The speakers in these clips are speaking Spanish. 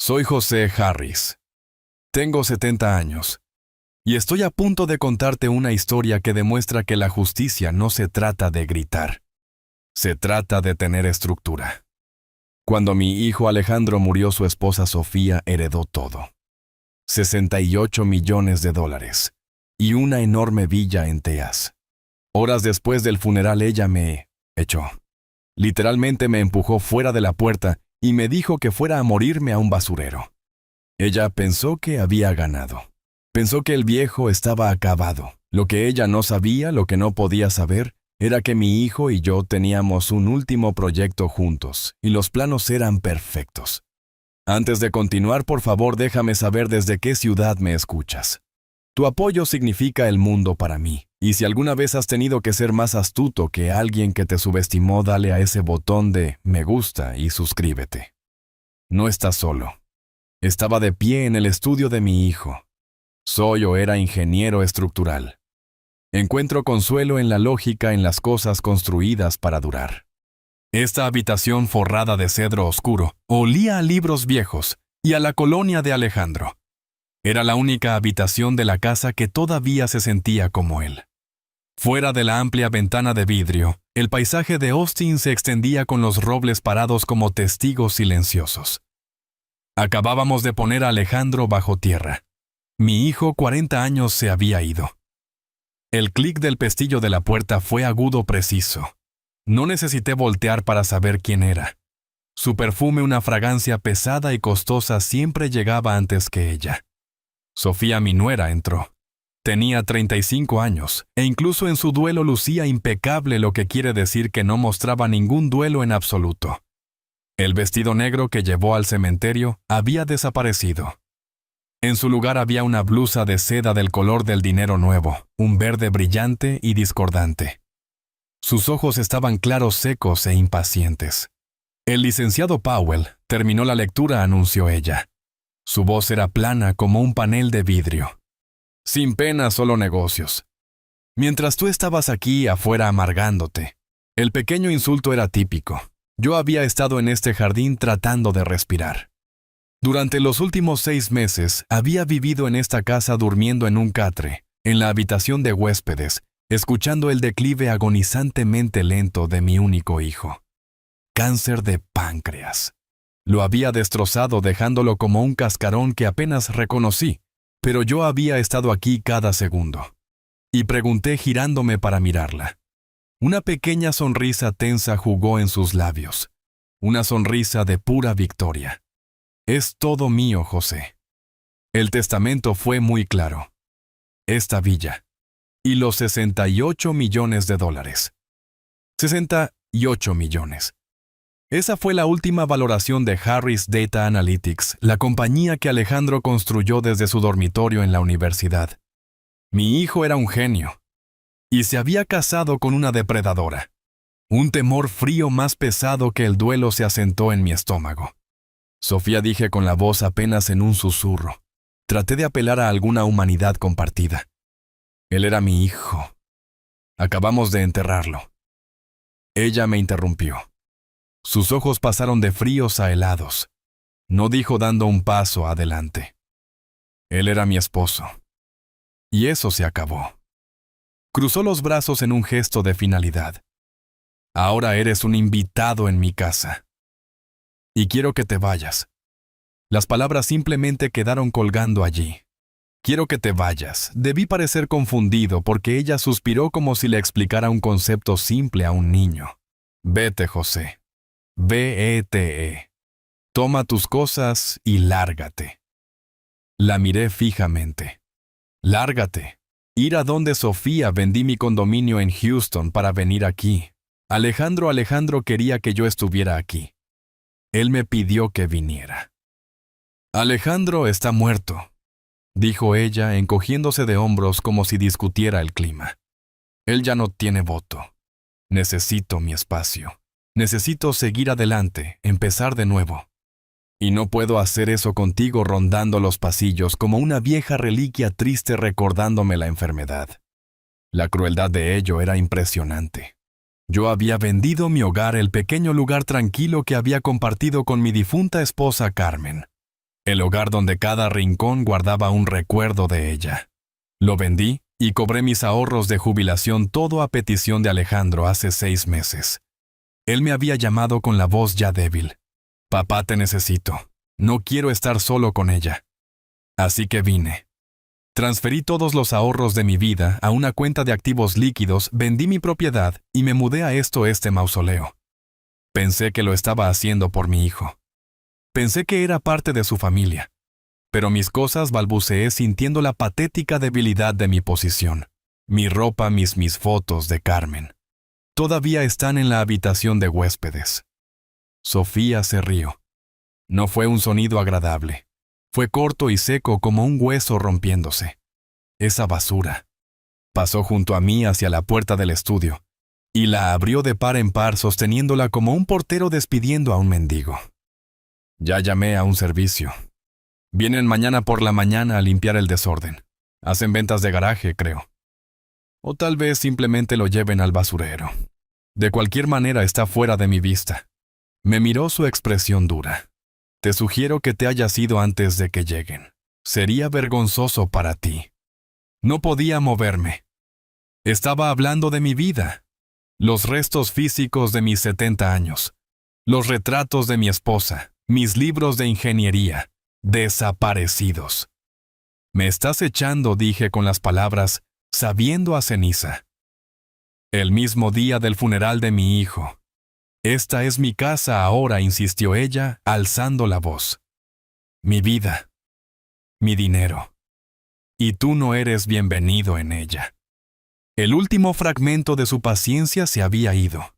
Soy José Harris. Tengo 70 años. Y estoy a punto de contarte una historia que demuestra que la justicia no se trata de gritar. Se trata de tener estructura. Cuando mi hijo Alejandro murió, su esposa Sofía heredó todo. 68 millones de dólares. Y una enorme villa en Teas. Horas después del funeral ella me echó. Literalmente me empujó fuera de la puerta y me dijo que fuera a morirme a un basurero. Ella pensó que había ganado. Pensó que el viejo estaba acabado. Lo que ella no sabía, lo que no podía saber, era que mi hijo y yo teníamos un último proyecto juntos, y los planos eran perfectos. Antes de continuar, por favor, déjame saber desde qué ciudad me escuchas. Tu apoyo significa el mundo para mí, y si alguna vez has tenido que ser más astuto que alguien que te subestimó, dale a ese botón de me gusta y suscríbete. No estás solo. Estaba de pie en el estudio de mi hijo. Soy o era ingeniero estructural. Encuentro consuelo en la lógica en las cosas construidas para durar. Esta habitación forrada de cedro oscuro olía a libros viejos y a la colonia de Alejandro. Era la única habitación de la casa que todavía se sentía como él. Fuera de la amplia ventana de vidrio, el paisaje de Austin se extendía con los robles parados como testigos silenciosos. Acabábamos de poner a Alejandro bajo tierra. Mi hijo, 40 años, se había ido. El clic del pestillo de la puerta fue agudo, preciso. No necesité voltear para saber quién era. Su perfume, una fragancia pesada y costosa, siempre llegaba antes que ella. Sofía, mi nuera, entró. Tenía 35 años, e incluso en su duelo lucía impecable, lo que quiere decir que no mostraba ningún duelo en absoluto. El vestido negro que llevó al cementerio había desaparecido. En su lugar había una blusa de seda del color del dinero nuevo, un verde brillante y discordante. Sus ojos estaban claros, secos e impacientes. El licenciado Powell terminó la lectura, anunció ella. Su voz era plana como un panel de vidrio. Sin pena, solo negocios. Mientras tú estabas aquí afuera amargándote. El pequeño insulto era típico. Yo había estado en este jardín tratando de respirar. Durante los últimos 6 meses había vivido en esta casa durmiendo en un catre, en la habitación de huéspedes, escuchando el declive agonizantemente lento de mi único hijo. Cáncer de páncreas. Lo había destrozado dejándolo como un cascarón que apenas reconocí, pero yo había estado aquí cada segundo. Y pregunté girándome para mirarla. Una pequeña sonrisa tensa jugó en sus labios. Una sonrisa de pura victoria. Es todo mío, José. El testamento fue muy claro. Esta villa. Y los 68 millones de dólares. 68 millones. Esa fue la última valoración de Harris Data Analytics, la compañía que Alejandro construyó desde su dormitorio en la universidad. Mi hijo era un genio. Y se había casado con una depredadora. Un temor frío más pesado que el duelo se asentó en mi estómago. Sofía, dije con la voz apenas en un susurro. Traté de apelar a alguna humanidad compartida. Él era mi hijo. Acabamos de enterrarlo. Ella me interrumpió. Sus ojos pasaron de fríos a helados. No dijo dando un paso adelante. Él era mi esposo. Y eso se acabó. Cruzó los brazos en un gesto de finalidad. Ahora eres un invitado en mi casa. Y quiero que te vayas. Las palabras simplemente quedaron colgando allí. Quiero que te vayas. Debí parecer confundido porque ella suspiró como si le explicara un concepto simple a un niño. Vete, José. V-E-T-E. Toma tus cosas y lárgate. La miré fijamente. Lárgate. Ir a donde Sofía. Vendí mi condominio en Houston para venir aquí. Alejandro quería que yo estuviera aquí. Él me pidió que viniera. Alejandro está muerto, dijo ella, encogiéndose de hombros como si discutiera el clima. Él ya no tiene voto. Necesito mi espacio. Necesito seguir adelante, empezar de nuevo. Y no puedo hacer eso contigo rondando los pasillos como una vieja reliquia triste recordándome la enfermedad. La crueldad de ello era impresionante. Yo había vendido mi hogar, el pequeño lugar tranquilo que había compartido con mi difunta esposa Carmen. el hogar donde cada rincón guardaba un recuerdo de ella. Lo vendí y cobré mis ahorros de jubilación, todo a petición de Alejandro hace 6 meses. Él me había llamado con la voz ya débil. Papá, te necesito. No quiero estar solo con ella. Así que vine. Transferí todos los ahorros de mi vida a una cuenta de activos líquidos, vendí mi propiedad y me mudé a este mausoleo. Pensé que lo estaba haciendo por mi hijo. Pensé que era parte de su familia. Pero mis cosas balbuceé sintiendo la patética debilidad de mi posición. Mi ropa, mis fotos de Carmen. Todavía están en la habitación de huéspedes. Sofía se rió. No fue un sonido agradable. Fue corto y seco como un hueso rompiéndose. Esa basura. Pasó junto a mí hacia la puerta del estudio, y la abrió de par en par sosteniéndola como un portero despidiendo a un mendigo. Ya llamé a un servicio. Vienen mañana por la mañana a limpiar el desorden. Hacen ventas de garaje, creo. O tal vez simplemente lo lleven al basurero. De cualquier manera está fuera de mi vista. Me miró su expresión dura. Te sugiero que te hayas ido antes de que lleguen. Sería vergonzoso para ti. No podía moverme. Estaba hablando de mi vida. Los restos físicos de mis 70 años. Los retratos de mi esposa. Mis libros de ingeniería. Desaparecidos. Me estás echando, dije con las palabras, sabiendo a ceniza. El mismo día del funeral de mi hijo. Esta es mi casa ahora, insistió ella, alzando la voz. Mi vida. Mi dinero. Y tú no eres bienvenido en ella. El último fragmento de su paciencia se había ido.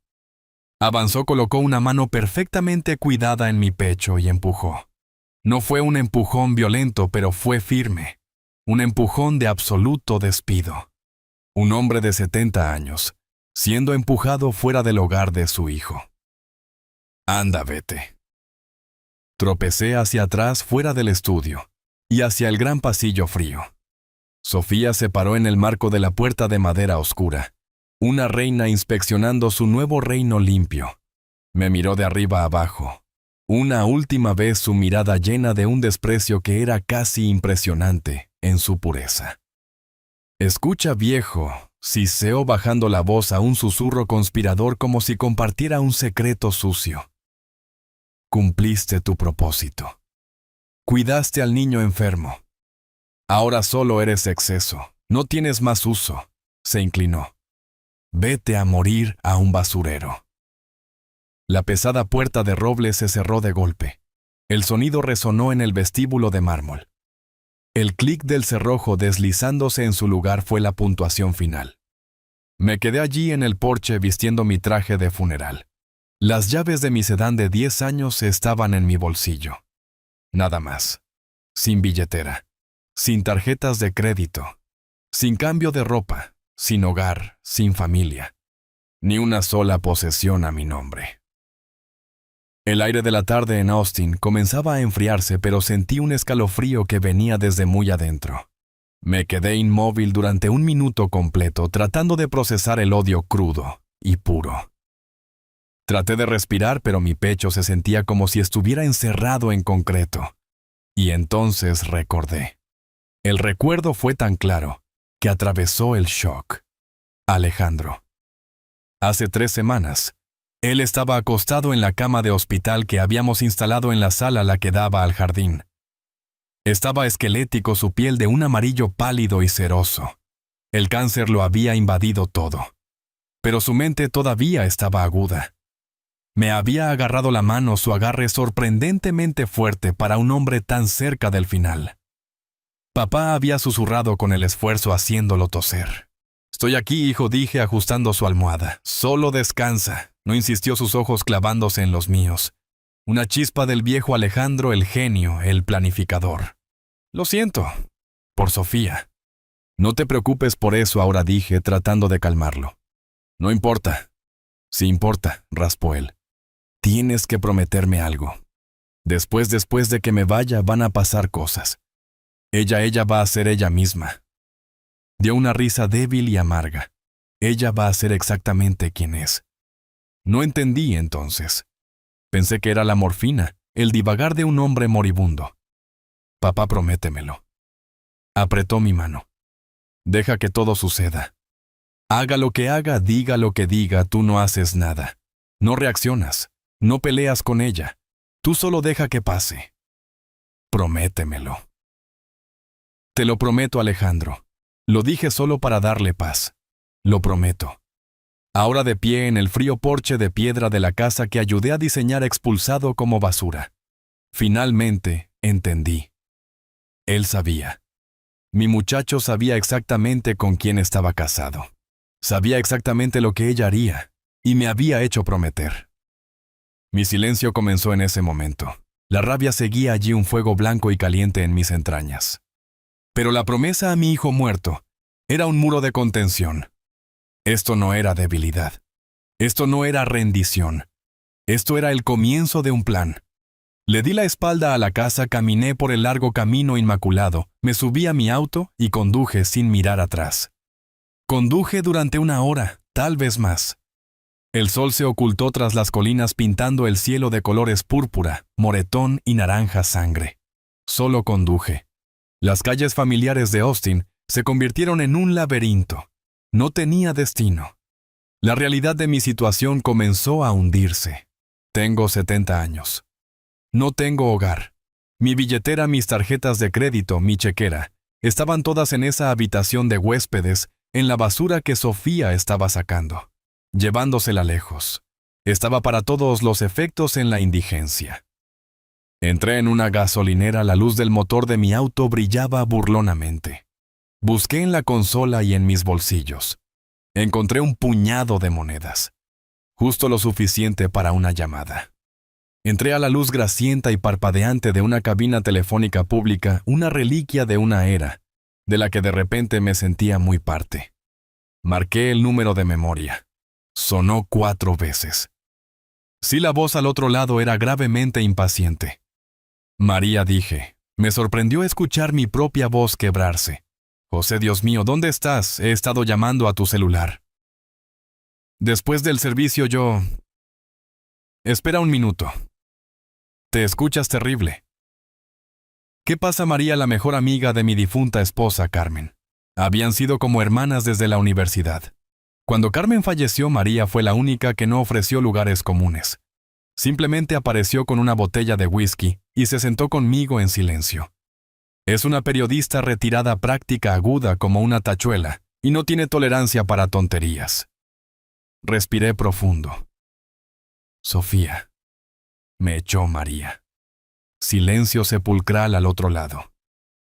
Avanzó, colocó una mano perfectamente cuidada en mi pecho y empujó. No fue un empujón violento, pero fue firme. Un empujón de absoluto despido. Un hombre de 70 años, siendo empujado fuera del hogar de su hijo. Anda, vete. Tropecé hacia atrás fuera del estudio y hacia el gran pasillo frío. Sofía se paró en el marco de la puerta de madera oscura, una reina inspeccionando su nuevo reino limpio. Me miró de arriba a abajo. Una última vez su mirada llena de un desprecio que era casi impresionante en su pureza. Escucha, viejo, siseó bajando la voz a un susurro conspirador como si compartiera un secreto sucio. Cumpliste tu propósito. Cuidaste al niño enfermo. Ahora solo eres exceso. No tienes más uso. Se inclinó. Vete a morir a un basurero. La pesada puerta de roble se cerró de golpe. El sonido resonó en el vestíbulo de mármol. El clic del cerrojo deslizándose en su lugar fue la puntuación final. Me quedé allí en el porche vistiendo mi traje de funeral. Las llaves de mi sedán de 10 años estaban en mi bolsillo. Nada más. Sin billetera. Sin tarjetas de crédito. Sin cambio de ropa. Sin hogar. Sin familia. Ni una sola posesión a mi nombre. El aire de la tarde en Austin comenzaba a enfriarse, pero sentí un escalofrío que venía desde muy adentro. Me quedé inmóvil durante 1 minuto completo, tratando de procesar el odio crudo y puro. Traté de respirar, pero mi pecho se sentía como si estuviera encerrado en concreto. Y entonces recordé. El recuerdo fue tan claro que atravesó el shock. Alejandro. Hace 3 semanas, él estaba acostado en la cama de hospital que habíamos instalado en la sala a la que daba al jardín. Estaba esquelético, su piel de un amarillo pálido y ceroso. El cáncer lo había invadido todo. Pero su mente todavía estaba aguda. Me había agarrado la mano, su agarre sorprendentemente fuerte para un hombre tan cerca del final. Papá había susurrado con el esfuerzo haciéndolo toser. «Estoy aquí, hijo», dije ajustando su almohada. «Solo descansa», no insistió, sus ojos clavándose en los míos. Una chispa del viejo Alejandro, el genio, el planificador. «Lo siento. Por Sofía». «No te preocupes por eso ahora», dije, tratando de calmarlo. «No importa». «Sí importa», raspó él. «Tienes que prometerme algo. Después de que me vaya van a pasar cosas. Ella va a ser ella misma». Dio una risa débil y amarga. Ella va a ser exactamente quien es. No entendí entonces. Pensé que era la morfina, el divagar de un hombre moribundo. Papá, prométemelo. Apretó mi mano. Deja que todo suceda. Haga lo que haga, diga lo que diga, tú no haces nada. No reaccionas, no peleas con ella. Tú solo deja que pase. Prométemelo. Te lo prometo, Alejandro. Lo dije solo para darle paz. Lo prometo. Ahora de pie en el frío porche de piedra de la casa que ayudé a diseñar expulsado como basura. Finalmente, entendí. Él sabía. Mi muchacho sabía exactamente con quién estaba casado. Sabía exactamente lo que ella haría, y me había hecho prometer. Mi silencio comenzó en ese momento. La rabia seguía allí, un fuego blanco y caliente en mis entrañas. Pero la promesa a mi hijo muerto era un muro de contención. Esto no era debilidad. Esto no era rendición. Esto era el comienzo de un plan. Le di la espalda a la casa, caminé por el largo camino inmaculado, me subí a mi auto y conduje sin mirar atrás. Conduje durante 1 hora, tal vez más. El sol se ocultó tras las colinas pintando el cielo de colores púrpura, moretón y naranja sangre. Solo conduje. Las calles familiares de Austin se convirtieron en un laberinto. No tenía destino. La realidad de mi situación comenzó a hundirse. Tengo 70 años. No tengo hogar. Mi billetera, mis tarjetas de crédito, mi chequera, estaban todas en esa habitación de huéspedes, en la basura que Sofía estaba sacando, llevándosela lejos. Estaba para todos los efectos en la indigencia. Entré en una gasolinera, la luz del motor de mi auto brillaba burlonamente. Busqué en la consola y en mis bolsillos. Encontré un puñado de monedas, justo lo suficiente para una llamada. Entré a la luz grasienta y parpadeante de una cabina telefónica pública, una reliquia de una era, de la que de repente me sentía muy parte. Marqué el número de memoria. Sonó 4 veces. Sí, la voz al otro lado era gravemente impaciente. María, dije. Me sorprendió escuchar mi propia voz quebrarse. José, Dios mío, ¿dónde estás? He estado llamando a tu celular. Después del servicio yo... Espera un minuto. Te escuchas terrible. ¿Qué pasa, María, la mejor amiga de mi difunta esposa, Carmen? Habían sido como hermanas desde la universidad. Cuando Carmen falleció, María fue la única que no ofreció lugares comunes. Simplemente apareció con una botella de whisky y se sentó conmigo en silencio. Es una periodista retirada, práctica, aguda como una tachuela, y no tiene tolerancia para tonterías. Respiré profundo. Sofía. Me echó María. Silencio sepulcral al otro lado.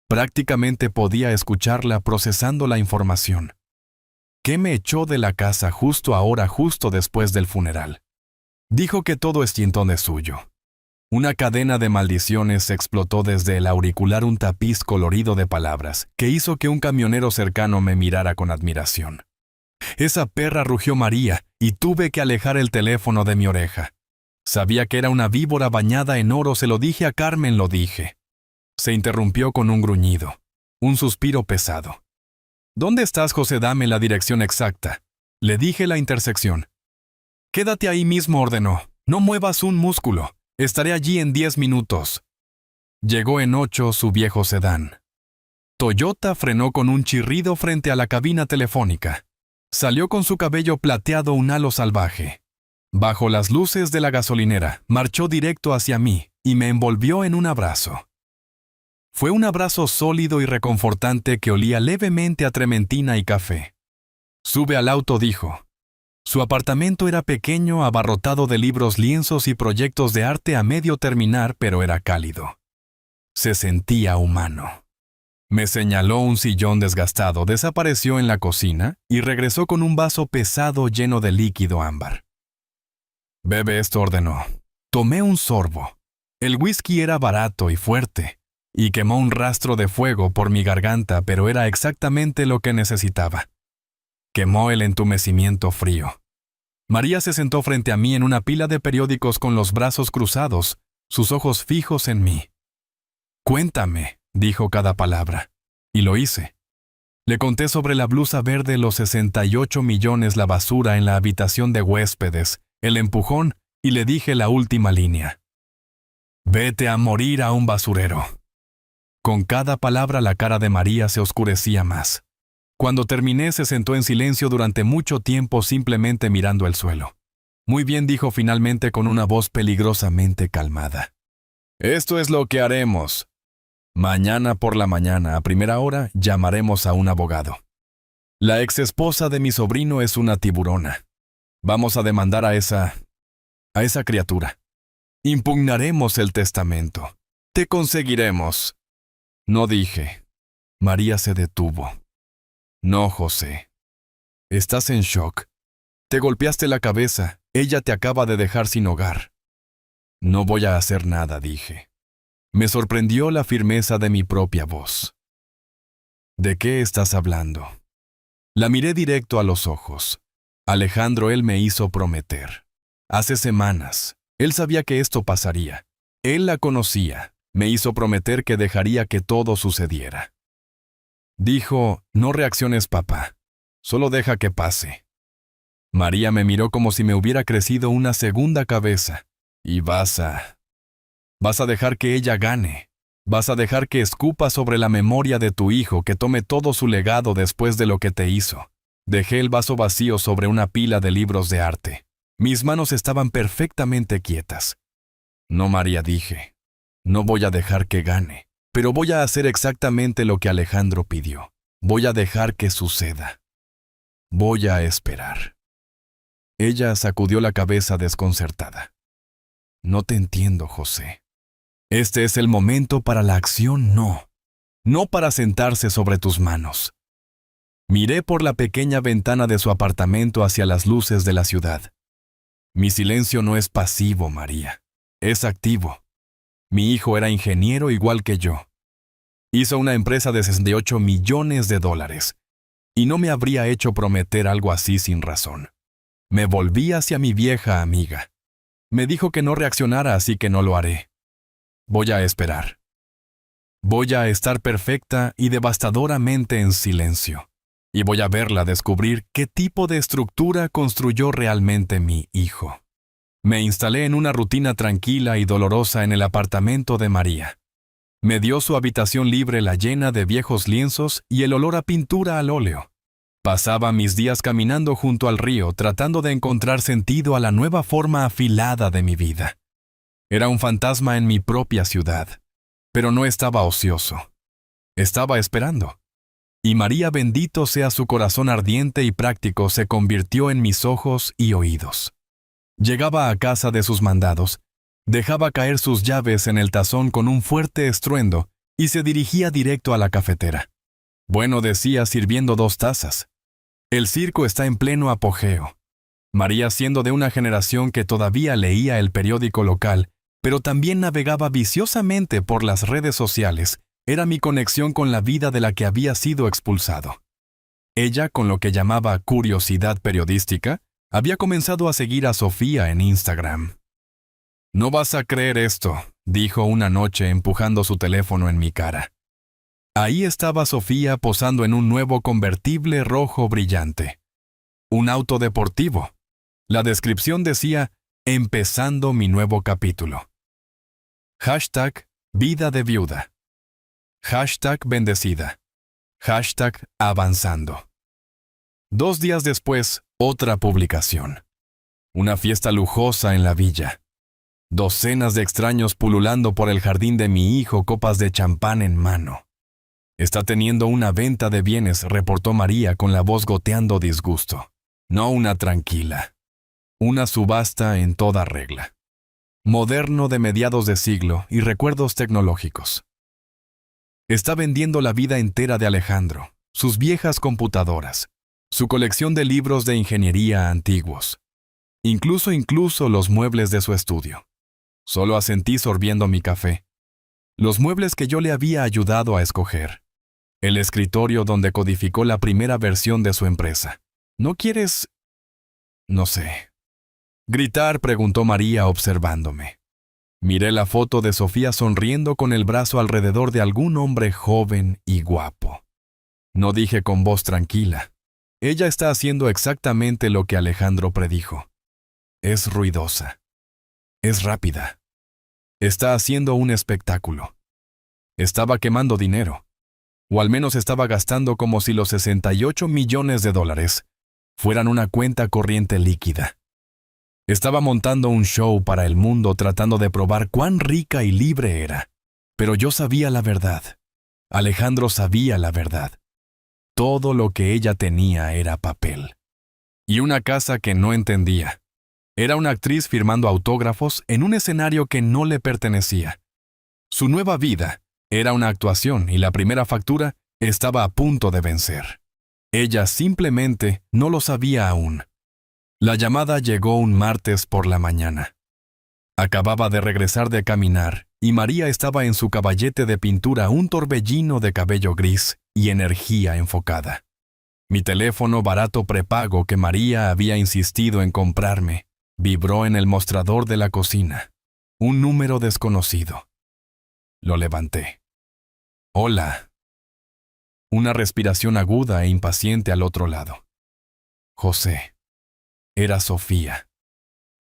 Prácticamente podía escucharla procesando la información. ¿Qué me echó de la casa justo ahora, justo después del funeral? Dijo que todo es de suyo. Una cadena de maldiciones explotó desde el auricular, un tapiz colorido de palabras que hizo que un camionero cercano me mirara con admiración. Esa perra, rugió María, y tuve que alejar el teléfono de mi oreja. Sabía que era una víbora bañada en oro, se lo dije a Carmen, lo dije. Se interrumpió con un gruñido, un suspiro pesado. ¿Dónde estás, José? Dame la dirección exacta. Le dije la intersección. Quédate ahí mismo, ordenó. No muevas un músculo. Estaré allí en 10 minutos. Llegó en 8 su viejo sedán. Toyota frenó con un chirrido frente a la cabina telefónica. Salió con su cabello plateado, un halo salvaje. Bajo las luces de la gasolinera, marchó directo hacia mí y me envolvió en un abrazo. Fue un abrazo sólido y reconfortante que olía levemente a trementina y café. Sube al auto, dijo. Su apartamento era pequeño, abarrotado de libros, lienzos y proyectos de arte a medio terminar, pero era cálido. Se sentía humano. Me señaló un sillón desgastado, desapareció en la cocina y regresó con un vaso pesado lleno de líquido ámbar. Bebe esto, ordenó. Tomé un sorbo. El whisky era barato y fuerte, y quemó un rastro de fuego por mi garganta, pero era exactamente lo que necesitaba. Quemó el entumecimiento frío. María se sentó frente a mí en una pila de periódicos con los brazos cruzados, sus ojos fijos en mí. Cuéntame, dijo cada palabra, y lo hice. Le conté sobre la blusa verde, los 68 millones, la basura en la habitación de huéspedes, el empujón, y le dije la última línea. Vete a morir a un basurero. con cada palabra la cara de María se oscurecía más. Cuando terminé, se sentó en silencio durante mucho tiempo simplemente mirando el suelo. Muy bien, dijo finalmente con una voz peligrosamente calmada. Esto es lo que haremos. Mañana por la mañana, a primera hora, llamaremos a un abogado. La exesposa de mi sobrino es una tiburona. Vamos a demandar a esa criatura. Impugnaremos el testamento. Te conseguiremos. No dije. María se detuvo. No, José. Estás en shock. Te golpeaste la cabeza. Ella te acaba de dejar sin hogar. No voy a hacer nada, dije. Me sorprendió la firmeza de mi propia voz. ¿De qué estás hablando? La miré directo a los ojos. Alejandro, él me hizo prometer. Hace semanas, él sabía que esto pasaría. Él la conocía. Me hizo prometer que dejaría que todo sucediera. Dijo, no reacciones, papá. Solo deja que pase. María me miró como si me hubiera crecido una segunda cabeza. Y vas a dejar que ella gane. Vas a dejar que escupa sobre la memoria de tu hijo, que tome todo su legado después de lo que te hizo. Dejé el vaso vacío sobre una pila de libros de arte. Mis manos estaban perfectamente quietas. No, María, dije. No voy a dejar que gane, pero voy a hacer exactamente lo que Alejandro pidió. Voy a dejar que suceda. Voy a esperar. Ella sacudió la cabeza desconcertada. No te entiendo, José. Este es el momento para la acción, no. No para sentarse sobre tus manos. Miré por la pequeña ventana de su apartamento hacia las luces de la ciudad. Mi silencio no es pasivo, María. Es activo. Mi hijo era ingeniero igual que yo. Hizo una empresa de $68 millones. Y no me habría hecho prometer algo así sin razón. Me volví hacia mi vieja amiga. Me dijo que no reaccionara, así que no lo haré. Voy a esperar. Voy a estar perfecta y devastadoramente en silencio. Y voy a verla descubrir qué tipo de estructura construyó realmente mi hijo. Me instalé en una rutina tranquila y dolorosa en el apartamento de María. Me dio su habitación libre, la llena de viejos lienzos y el olor a pintura al óleo. Pasaba mis días caminando junto al río, tratando de encontrar sentido a la nueva forma afilada de mi vida. Era un fantasma en mi propia ciudad, pero no estaba ocioso. Estaba esperando. Y María, bendito sea su corazón ardiente y práctico, se convirtió en mis ojos y oídos. Llegaba a casa de sus mandados, dejaba caer sus llaves en el tazón con un fuerte estruendo y se dirigía directo a la cafetera. Bueno, decía, sirviendo 2 tazas. El circo está en pleno apogeo. María, siendo de una generación que todavía leía el periódico local, pero también navegaba viciosamente por las redes sociales, era mi conexión con la vida de la que había sido expulsado. Ella, con lo que llamaba curiosidad periodística, había comenzado a seguir a Sofía en Instagram. No vas a creer esto, dijo una noche empujando su teléfono en mi cara. Ahí estaba Sofía posando en un nuevo convertible rojo brillante. Un auto deportivo. La descripción decía, empezando mi nuevo capítulo. Hashtag vida de viuda. Hashtag bendecida. Hashtag avanzando. 2 días después, otra publicación. Una fiesta lujosa en la villa. Docenas de extraños pululando por el jardín de mi hijo, copas de champán en mano. Está teniendo una venta de bienes, reportó María con la voz goteando disgusto. No una tranquila. Una subasta en toda regla. Moderno de mediados de siglo y recuerdos tecnológicos. Está vendiendo la vida entera de Alejandro, sus viejas computadoras, su colección de libros de ingeniería antiguos. Incluso los muebles de su estudio. Solo asentí sorbiendo mi café. Los muebles que yo le había ayudado a escoger. El escritorio donde codificó la primera versión de su empresa. ¿No quieres? No sé. ¿Gritar?, preguntó María observándome. Miré la foto de Sofía sonriendo con el brazo alrededor de algún hombre joven y guapo. No dije con voz tranquila. Ella está haciendo exactamente lo que Alejandro predijo. Es ruidosa. Es rápida. Está haciendo un espectáculo. Estaba quemando dinero, o al menos estaba gastando como si los 68 millones de dólares fueran una cuenta corriente líquida. Estaba montando un show para el mundo tratando de probar cuán rica y libre era. Pero yo sabía la verdad. Alejandro sabía la verdad. Todo lo que ella tenía era papel. Y una casa que no entendía. Era una actriz firmando autógrafos en un escenario que no le pertenecía. Su nueva vida era una actuación y la primera factura estaba a punto de vencer. Ella simplemente no lo sabía aún. La llamada llegó un martes por la mañana. Acababa de regresar de caminar y María estaba en su caballete de pintura, un torbellino de cabello gris y energía enfocada. Mi teléfono barato prepago que María había insistido en comprarme vibró en el mostrador de la cocina. Un número desconocido. Lo levanté. Hola. Una respiración aguda e impaciente al otro lado. José. Era Sofía.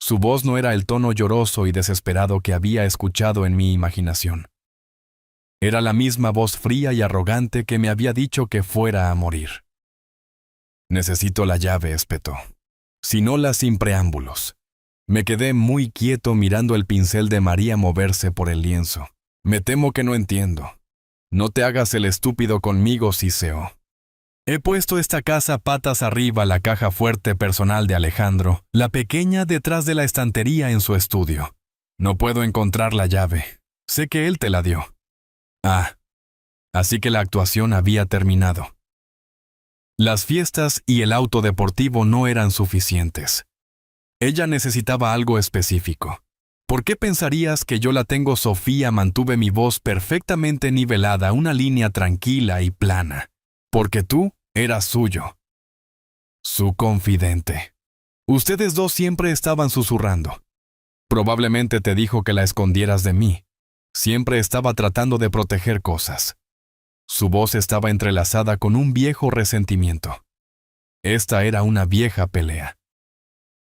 Su voz no era el tono lloroso y desesperado que había escuchado en mi imaginación. Era la misma voz fría y arrogante que me había dicho que fuera a morir. Necesito la llave, espetó. Sin olas, sin preámbulos. Me quedé muy quieto mirando el pincel de María moverse por el lienzo. Me temo que no entiendo. No te hagas el estúpido conmigo, Ciceo. He puesto esta casa patas arriba la caja fuerte personal de Alejandro, la pequeña detrás de la estantería en su estudio. No puedo encontrar la llave. Sé que él te la dio. Ah, así que la actuación había terminado. Las fiestas y el auto deportivo no eran suficientes. Ella necesitaba algo específico. ¿Por qué pensarías que yo la tengo? Sofía mantuve mi voz perfectamente nivelada, una línea tranquila y plana. Porque tú eras suyo. Su confidente. Ustedes dos siempre estaban susurrando. Probablemente te dijo que la escondieras de mí. Siempre estaba tratando de proteger cosas. Su voz estaba entrelazada con un viejo resentimiento. Esta era una vieja pelea.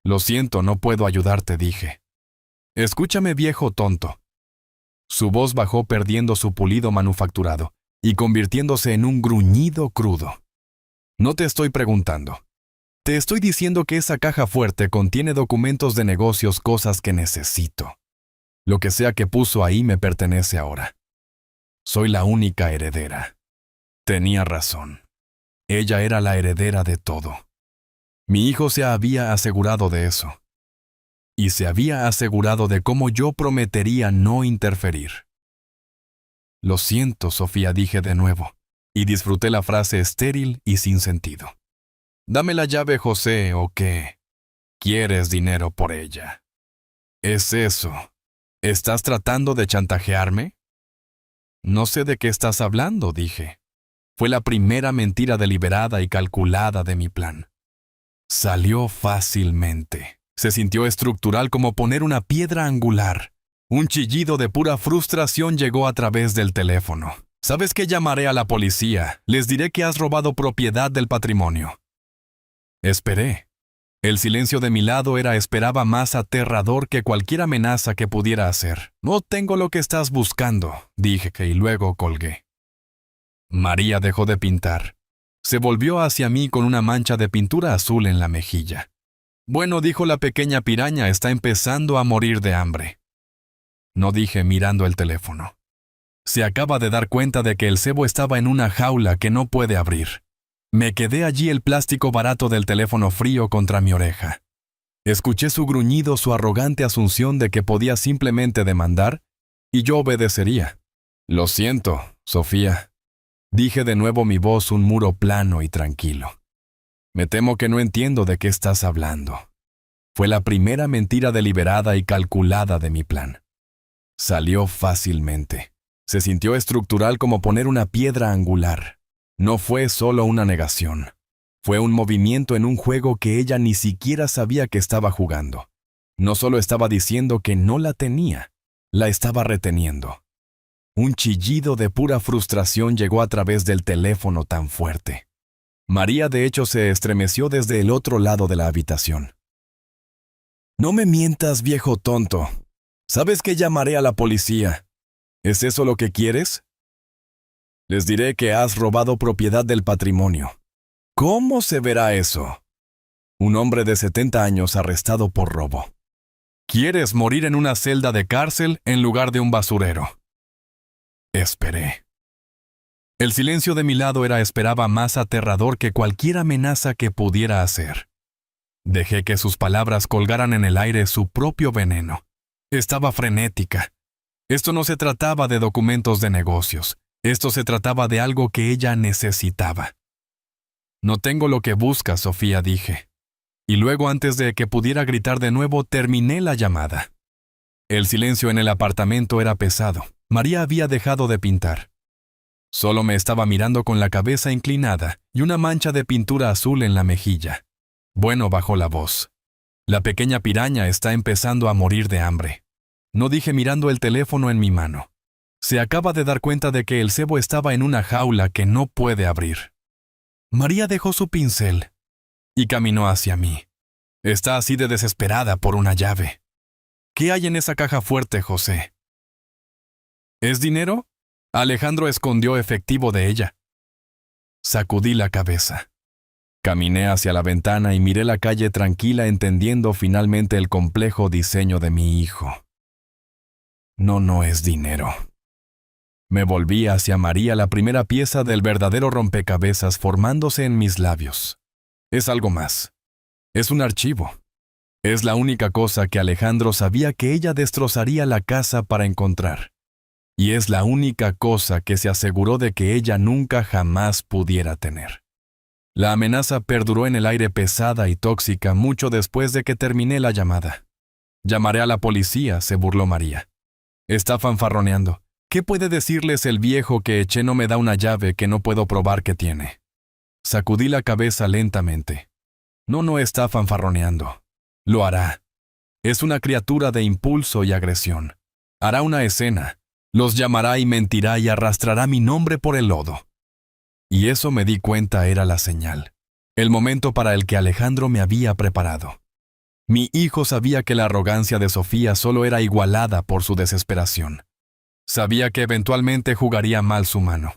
Lo siento, no puedo ayudarte, dije. Escúchame, viejo tonto. Su voz bajó perdiendo su pulido manufacturado y convirtiéndose en un gruñido crudo. No te estoy preguntando. Te estoy diciendo que esa caja fuerte contiene documentos de negocios, cosas que necesito. Lo que sea que puso ahí me pertenece ahora. Soy la única heredera. Tenía razón. Ella era la heredera de todo. Mi hijo se había asegurado de eso. Y se había asegurado de cómo yo prometería no interferir. Lo siento, Sofía, dije de nuevo, y disfruté la frase estéril y sin sentido. Dame la llave, José, ¿o qué? ¿Quieres dinero por ella? ¿Es eso? ¿Estás tratando de chantajearme? No sé de qué estás hablando, dije. Fue la primera mentira deliberada y calculada de mi plan. Salió fácilmente. Se sintió estructural como poner una piedra angular. Un chillido de pura frustración llegó a través del teléfono. ¿Sabes qué? Llamaré a la policía. Les diré que has robado propiedad del patrimonio. Esperé. El silencio de mi lado esperaba más aterrador que cualquier amenaza que pudiera hacer. No tengo lo que estás buscando, dije y luego colgué. María dejó de pintar. Se volvió hacia mí con una mancha de pintura azul en la mejilla. Bueno, dijo la pequeña piraña, está empezando a morir de hambre. No, dije mirando el teléfono. Se acaba de dar cuenta de que el cebo estaba en una jaula que no puede abrir. Me quedé allí, el plástico barato del teléfono frío contra mi oreja. Escuché su gruñido, su arrogante asunción de que podía simplemente demandar, y yo obedecería. Lo siento, Sofía. Dije de nuevo, mi voz un muro plano y tranquilo. Me temo que no entiendo de qué estás hablando. Fue la primera mentira deliberada y calculada de mi plan. Salió fácilmente. Se sintió estructural como poner una piedra angular. No fue solo una negación. Fue un movimiento en un juego que ella ni siquiera sabía que estaba jugando. No solo estaba diciendo que no la tenía, la estaba reteniendo. Un chillido de pura frustración llegó a través del teléfono tan fuerte. María, de hecho, se estremeció desde el otro lado de la habitación. No me mientas, viejo tonto. ¿Sabes que llamaré a la policía? ¿Es eso lo que quieres? Les diré que has robado propiedad del patrimonio. ¿Cómo se verá eso? Un hombre de 70 años arrestado por robo. ¿Quieres morir en una celda de cárcel en lugar de un basurero? Esperé. El silencio de mi lado esperaba más aterrador que cualquier amenaza que pudiera hacer. Dejé que sus palabras colgaran en el aire su propio veneno. Estaba frenética. Esto no se trataba de documentos de negocios. Esto se trataba de algo que ella necesitaba. No tengo lo que buscas, Sofía, dije. Y luego, antes de que pudiera gritar de nuevo, terminé la llamada. El silencio en el apartamento era pesado. María había dejado de pintar. Solo me estaba mirando con la cabeza inclinada y una mancha de pintura azul en la mejilla. Bueno, bajó la voz. La pequeña piraña está empezando a morir de hambre. No dije mirando el teléfono en mi mano. Se acaba de dar cuenta de que el cebo estaba en una jaula que no puede abrir. María dejó su pincel y caminó hacia mí. Está así de desesperada por una llave. ¿Qué hay en esa caja fuerte, José? ¿Es dinero? Alejandro escondió efectivo de ella. Sacudí la cabeza. Caminé hacia la ventana y miré la calle tranquila, entendiendo finalmente el complejo diseño de mi hijo. No es dinero. Me volví hacia María, la primera pieza del verdadero rompecabezas formándose en mis labios. Es algo más. Es un archivo. Es la única cosa que Alejandro sabía que ella destrozaría la casa para encontrar. Y es la única cosa que se aseguró de que ella nunca jamás pudiera tener. La amenaza perduró en el aire, pesada y tóxica, mucho después de que terminé la llamada. Llamaré a la policía, se burló María. Está fanfarroneando. ¿Qué puede decirles el viejo que eché no me da una llave que no puedo probar que tiene? Sacudí la cabeza lentamente. No está fanfarroneando. Lo hará. Es una criatura de impulso y agresión. Hará una escena. Los llamará y mentirá y arrastrará mi nombre por el lodo. Y eso, me di cuenta, era la señal. El momento para el que Alejandro me había preparado. Mi hijo sabía que la arrogancia de Sofía solo era igualada por su desesperación. Sabía que eventualmente jugaría mal su mano.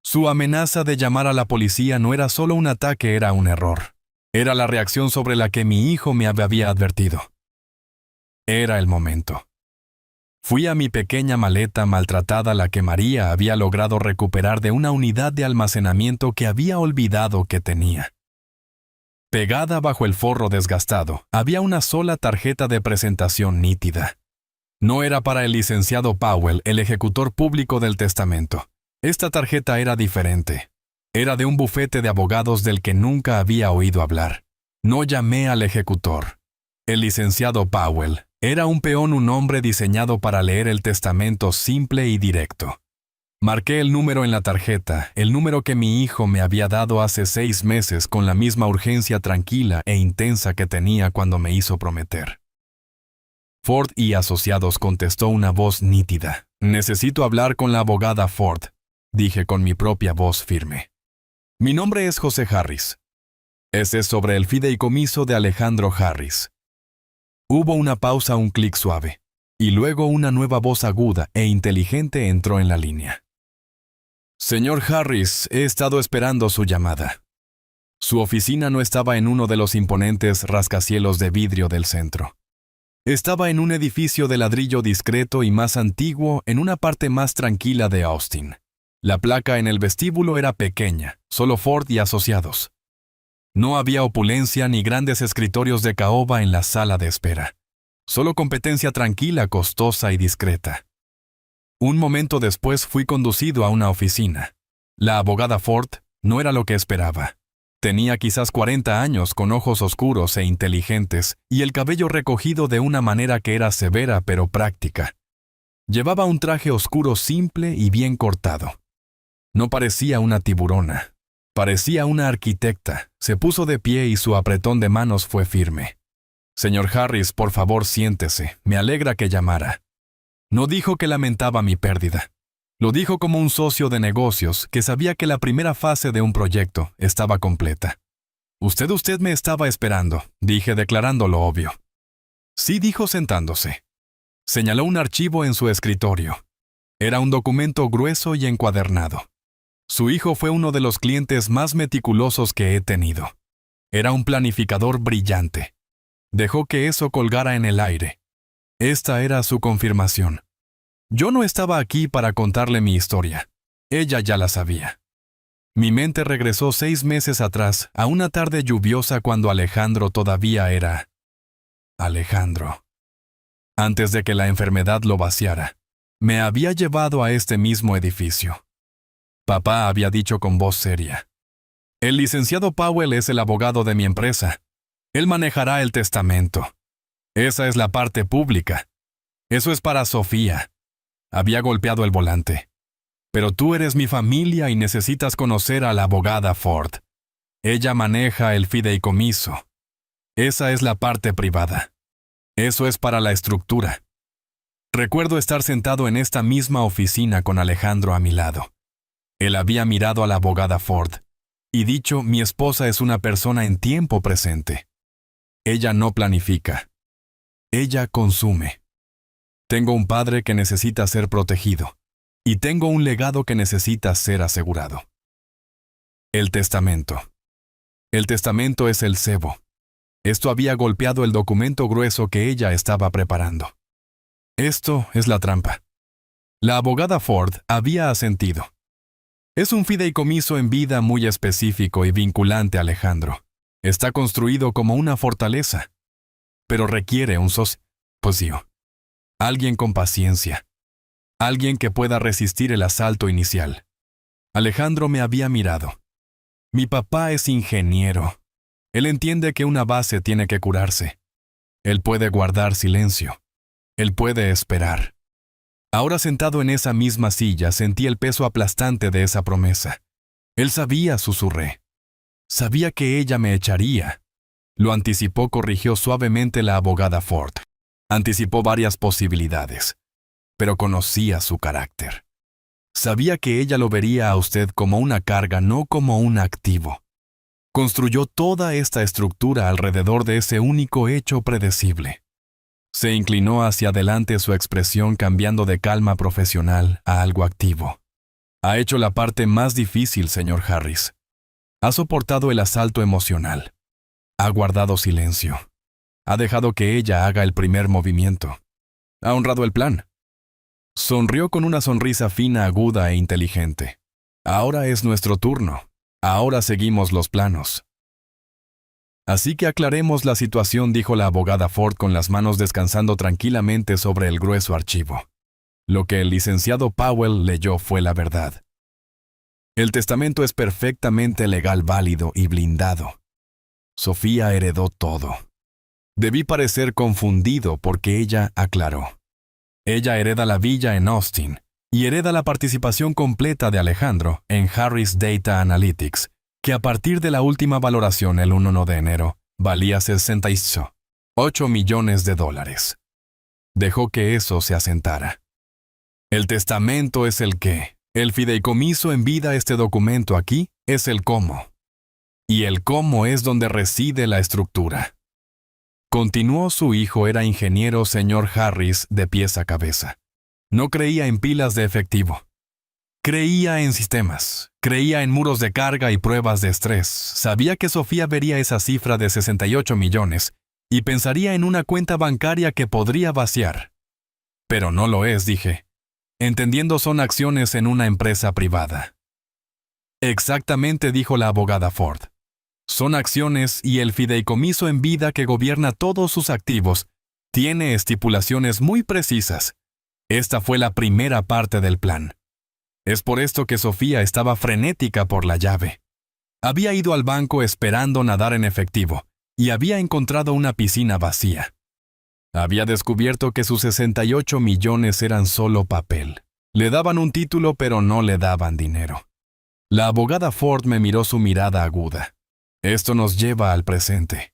Su amenaza de llamar a la policía no era solo un ataque, era un error. Era la reacción sobre la que mi hijo me había advertido. Era el momento. Fui a mi pequeña maleta maltratada, la que María había logrado recuperar de una unidad de almacenamiento que había olvidado que tenía. Pegada bajo el forro desgastado, había una sola tarjeta de presentación nítida. No era para el licenciado Powell, el ejecutor público del testamento. Esta tarjeta era diferente. Era de un bufete de abogados del que nunca había oído hablar. No llamé al ejecutor. El licenciado Powell era un peón, un hombre diseñado para leer el testamento simple y directo. Marqué el número en la tarjeta, el número que mi hijo me había dado hace 6 meses, con la misma urgencia tranquila e intensa que tenía cuando me hizo prometer. Ford y Asociados, contestó una voz nítida. Necesito hablar con la abogada Ford, dije con mi propia voz firme. Mi nombre es José Harris. Ese es sobre el fideicomiso de Alejandro Harris. Hubo una pausa, un clic suave, y luego una nueva voz aguda e inteligente entró en la línea. Señor Harris, he estado esperando su llamada. Su oficina no estaba en uno de los imponentes rascacielos de vidrio del centro. Estaba en un edificio de ladrillo discreto y más antiguo, en una parte más tranquila de Austin. La placa en el vestíbulo era pequeña, solo Ford y Asociados. No había opulencia ni grandes escritorios de caoba en la sala de espera. Solo competencia tranquila, costosa y discreta. Un momento después fui conducido a una oficina. La abogada Ford no era lo que esperaba. Tenía quizás 40 años, con ojos oscuros e inteligentes, y el cabello recogido de una manera que era severa pero práctica. Llevaba un traje oscuro simple y bien cortado. No parecía una tiburona. Parecía una arquitecta. Se puso de pie y su apretón de manos fue firme. Señor Harris, por favor, siéntese. Me alegra que llamara. No dijo que lamentaba mi pérdida. Lo dijo como un socio de negocios que sabía que la primera fase de un proyecto estaba completa. Usted me estaba esperando, dije, declarando lo obvio. Sí, dijo sentándose. Señaló un archivo en su escritorio. Era un documento grueso y encuadernado. Su hijo fue uno de los clientes más meticulosos que he tenido. Era un planificador brillante. Dejó que eso colgara en el aire. Esta era su confirmación. Yo no estaba aquí para contarle mi historia. Ella ya la sabía. Mi mente regresó 6 meses atrás, a una tarde lluviosa cuando Alejandro todavía era Alejandro. Antes de que la enfermedad lo vaciara, me había llevado a este mismo edificio. Papá había dicho con voz seria: «El licenciado Powell es el abogado de mi empresa. Él manejará el testamento. Esa es la parte pública. Eso es para Sofía». Había golpeado el volante. «Pero tú eres mi familia y necesitas conocer a la abogada Ford. Ella maneja el fideicomiso. Esa es la parte privada. Eso es para la estructura». Recuerdo estar sentado en esta misma oficina con Alejandro a mi lado. Él había mirado a la abogada Ford y dicho: «Mi esposa es una persona en tiempo presente. Ella no planifica. Ella consume. Tengo un padre que necesita ser protegido y tengo un legado que necesita ser asegurado». El testamento. El testamento es el cebo. Esto había golpeado el documento grueso que ella estaba preparando. Esto es la trampa. La abogada Ford había asentido. «Es un fideicomiso en vida muy específico y vinculante, Alejandro. Está construido como una fortaleza, pero requiere un socio. Alguien con paciencia. Alguien que pueda resistir el asalto inicial». Alejandro me había mirado. Mi papá es ingeniero. Él entiende que una base tiene que curarse. Él puede guardar silencio. Él puede esperar. Ahora sentado en esa misma silla sentí el peso aplastante de esa promesa. Él sabía, susurré. Sabía que ella me echaría. Lo anticipó, corrigió suavemente la abogada Ford. Anticipó varias posibilidades, pero conocía su carácter. Sabía que ella lo vería a usted como una carga, no como un activo. Construyó toda esta estructura alrededor de ese único hecho predecible. Se inclinó hacia adelante, su expresión cambiando de calma profesional a algo activo. «Ha hecho la parte más difícil, señor Harris. Ha soportado el asalto emocional. Ha guardado silencio. Ha dejado que ella haga el primer movimiento. Ha honrado el plan». Sonrió con una sonrisa fina, aguda e inteligente. «Ahora es nuestro turno. Ahora seguimos los planos». «Así que aclaremos la situación», dijo la abogada Ford con las manos descansando tranquilamente sobre el grueso archivo. Lo que el licenciado Powell leyó fue la verdad. El testamento es perfectamente legal, válido y blindado. Sofía heredó todo. Debí parecer confundido porque ella aclaró. Ella hereda la villa en Austin y hereda la participación completa de Alejandro en Harris Data Analytics, que a partir de la última valoración el 1 de enero valía $68 millones. Dejó que eso se asentara. El testamento es el qué. El fideicomiso en vida, este documento aquí, es el cómo. Y el cómo es donde reside la estructura. Continuó: «Su hijo era ingeniero, señor Harris, de pies a cabeza. No creía en pilas de efectivo. Creía en sistemas, creía en muros de carga y pruebas de estrés. Sabía que Sofía vería esa cifra de 68 millones y pensaría en una cuenta bancaria que podría vaciar. Pero no lo es», dije. «Entendiendo, son acciones en una empresa privada». «Exactamente», dijo la abogada Ford. «Son acciones y el fideicomiso en vida que gobierna todos sus activos tiene estipulaciones muy precisas. Esta fue la primera parte del plan. Es por esto que Sofía estaba frenética por la llave. Había ido al banco esperando nadar en efectivo y había encontrado una piscina vacía. Había descubierto que sus 68 millones eran solo papel. Le daban un título, pero no le daban dinero». La abogada Ford me miró, su mirada aguda. «Esto nos lleva al presente.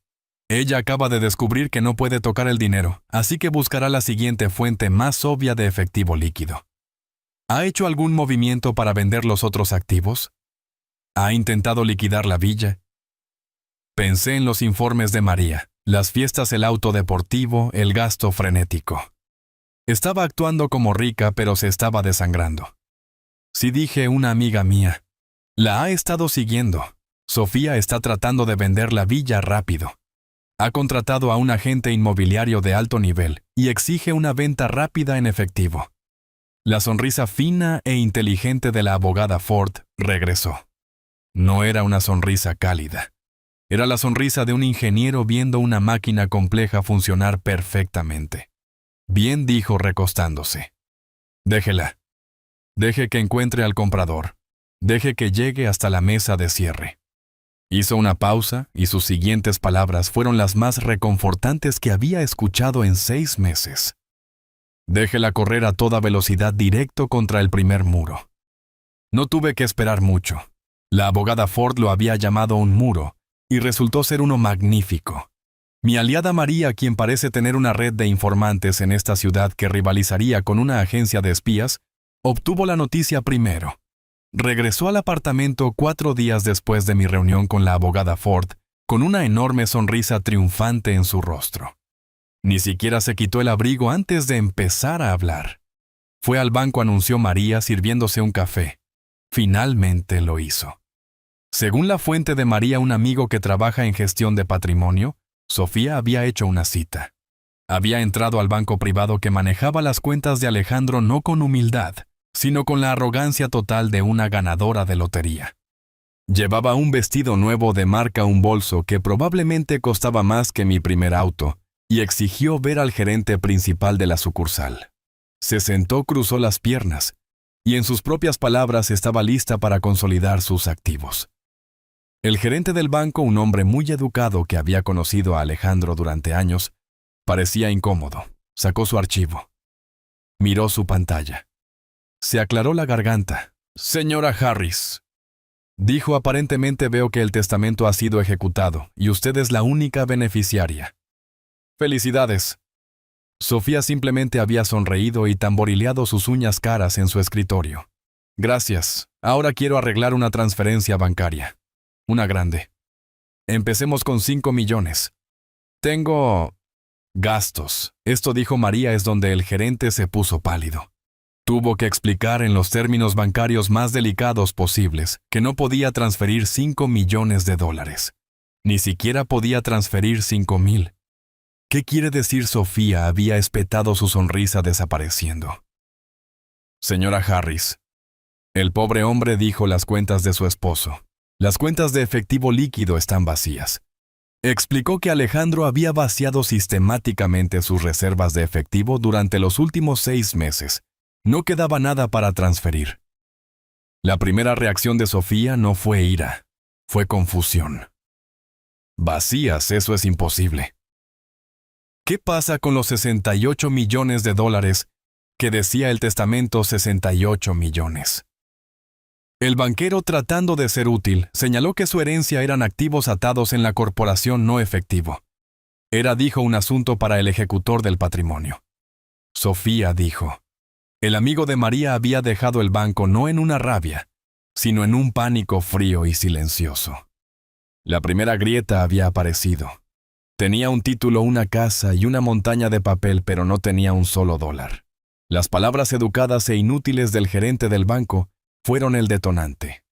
Ella acaba de descubrir que no puede tocar el dinero, así que buscará la siguiente fuente más obvia de efectivo líquido. ¿Ha hecho algún movimiento para vender los otros activos? ¿Ha intentado liquidar la villa?» Pensé en los informes de María, las fiestas, el auto deportivo, el gasto frenético. Estaba actuando como rica, pero se estaba desangrando. Sí, dije, una amiga mía. La ha estado siguiendo. Sofía está tratando de vender la villa rápido. Ha contratado a un agente inmobiliario de alto nivel y exige una venta rápida en efectivo. La sonrisa fina e inteligente de la abogada Ford regresó. No era una sonrisa cálida. Era la sonrisa de un ingeniero viendo una máquina compleja funcionar perfectamente. Bien dijo recostándose. Déjela. Deje que encuentre al comprador. Deje que llegue hasta la mesa de cierre. Hizo una pausa y sus siguientes palabras fueron las más reconfortantes que había escuchado en 6 meses. Déjela correr a toda velocidad directo contra el primer muro. No tuve que esperar mucho. La abogada Ford lo había llamado un muro, y resultó ser uno magnífico. Mi aliada María, quien parece tener una red de informantes en esta ciudad que rivalizaría con una agencia de espías, obtuvo la noticia primero. Regresó al apartamento 4 días después de mi reunión con la abogada Ford, con una enorme sonrisa triunfante en su rostro. Ni siquiera se quitó el abrigo antes de empezar a hablar. Fue al banco, anunció María, sirviéndose un café. Finalmente lo hizo. Según la fuente de María, un amigo que trabaja en gestión de patrimonio, Sofía había hecho una cita. Había entrado al banco privado que manejaba las cuentas de Alejandro no con humildad, sino con la arrogancia total de una ganadora de lotería. Llevaba un vestido nuevo de marca, un bolso que probablemente costaba más que mi primer auto, y exigió ver al gerente principal de la sucursal. Se sentó, cruzó las piernas, y en sus propias palabras estaba lista para consolidar sus activos. El gerente del banco, un hombre muy educado que había conocido a Alejandro durante años, parecía incómodo. Sacó su archivo. Miró su pantalla. Se aclaró la garganta. «Señora Harris», dijo, «aparentemente veo que el testamento ha sido ejecutado y usted es la única beneficiaria». «Felicidades». Sofía simplemente había sonreído y tamborileado sus uñas caras en su escritorio. «Gracias. Ahora quiero arreglar una transferencia bancaria. Una grande. Empecemos con 5 millones. Tengo gastos». Esto, dijo María, es donde el gerente se puso pálido. Tuvo que explicar en los términos bancarios más delicados posibles que no podía transferir 5 millones de dólares. Ni siquiera podía transferir 5,000. ¿Qué quiere decir? Sofía había espetado su sonrisa desapareciendo. «Señora Harris». El pobre hombre dijo las cuentas de su esposo. Las cuentas de efectivo líquido están vacías. Explicó que Alejandro había vaciado sistemáticamente sus reservas de efectivo durante los últimos 6 meses. No quedaba nada para transferir. La primera reacción de Sofía no fue ira, fue confusión. «Vacías, eso es imposible». ¿Qué pasa con los 68 millones de dólares que decía el testamento? 68 millones. El banquero, tratando de ser útil, señaló que su herencia eran activos atados en la corporación no efectivo. Era, dijo, un asunto para el ejecutor del patrimonio. Sofía dijo. El amigo de María había dejado el banco no en una rabia, sino en un pánico frío y silencioso. La primera grieta había aparecido. Tenía un título, una casa y una montaña de papel, pero no tenía un solo dólar. Las palabras educadas e inútiles del gerente del banco fueron el detonante.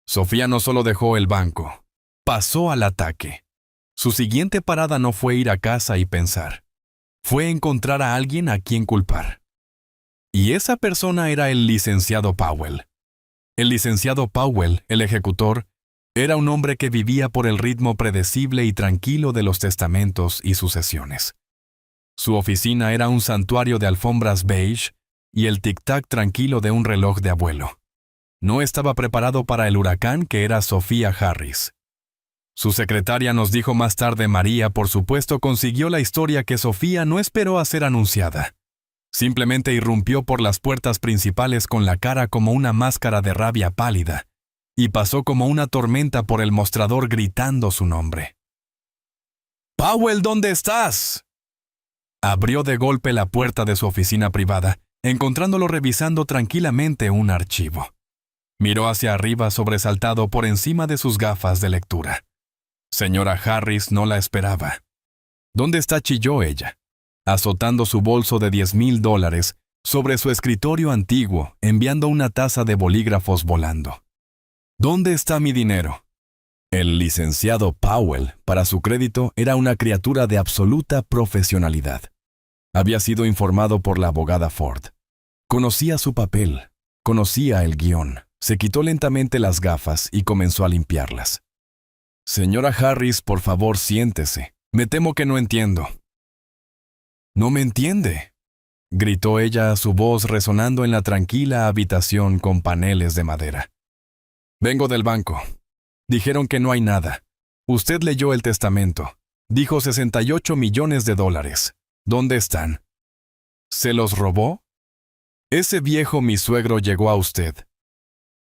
Sofía no solo dejó el banco, pasó al ataque. Su siguiente parada no fue ir a casa y pensar. Fue encontrar a alguien a quien culpar. Y esa persona era el licenciado Powell. El licenciado Powell, el ejecutor, era un hombre que vivía por el ritmo predecible y tranquilo de los testamentos y sucesiones. Su oficina era un santuario de alfombras beige y el tic-tac tranquilo de un reloj de abuelo. No estaba preparado para el huracán que era Sofía Harris. Su secretaria nos dijo más tarde, María, por supuesto, consiguió la historia que Sofía no esperó a ser anunciada. Simplemente irrumpió por las puertas principales con la cara como una máscara de rabia pálida y pasó como una tormenta por el mostrador gritando su nombre. «Powell, ¿dónde estás?». Abrió de golpe la puerta de su oficina privada, encontrándolo revisando tranquilamente un archivo. Miró hacia arriba sobresaltado por encima de sus gafas de lectura. Señora Harris no la esperaba. «¿Dónde está?», chilló ella, azotando su bolso de $10,000 sobre su escritorio antiguo, enviando una taza de bolígrafos volando. ¿Dónde está mi dinero? El licenciado Powell, para su crédito, era una criatura de absoluta profesionalidad. Había sido informado por la abogada Ford. Conocía su papel, conocía el guión. Se quitó lentamente las gafas y comenzó a limpiarlas. Señora Harris, por favor, siéntese. Me temo que no entiendo. ¿No me entiende?, gritó ella, su voz resonando en la tranquila habitación con paneles de madera. Vengo del banco. Dijeron que no hay nada. Usted leyó el testamento. Dijo 68 millones de dólares. ¿Dónde están? ¿Se los robó? Ese viejo mi suegro llegó a usted.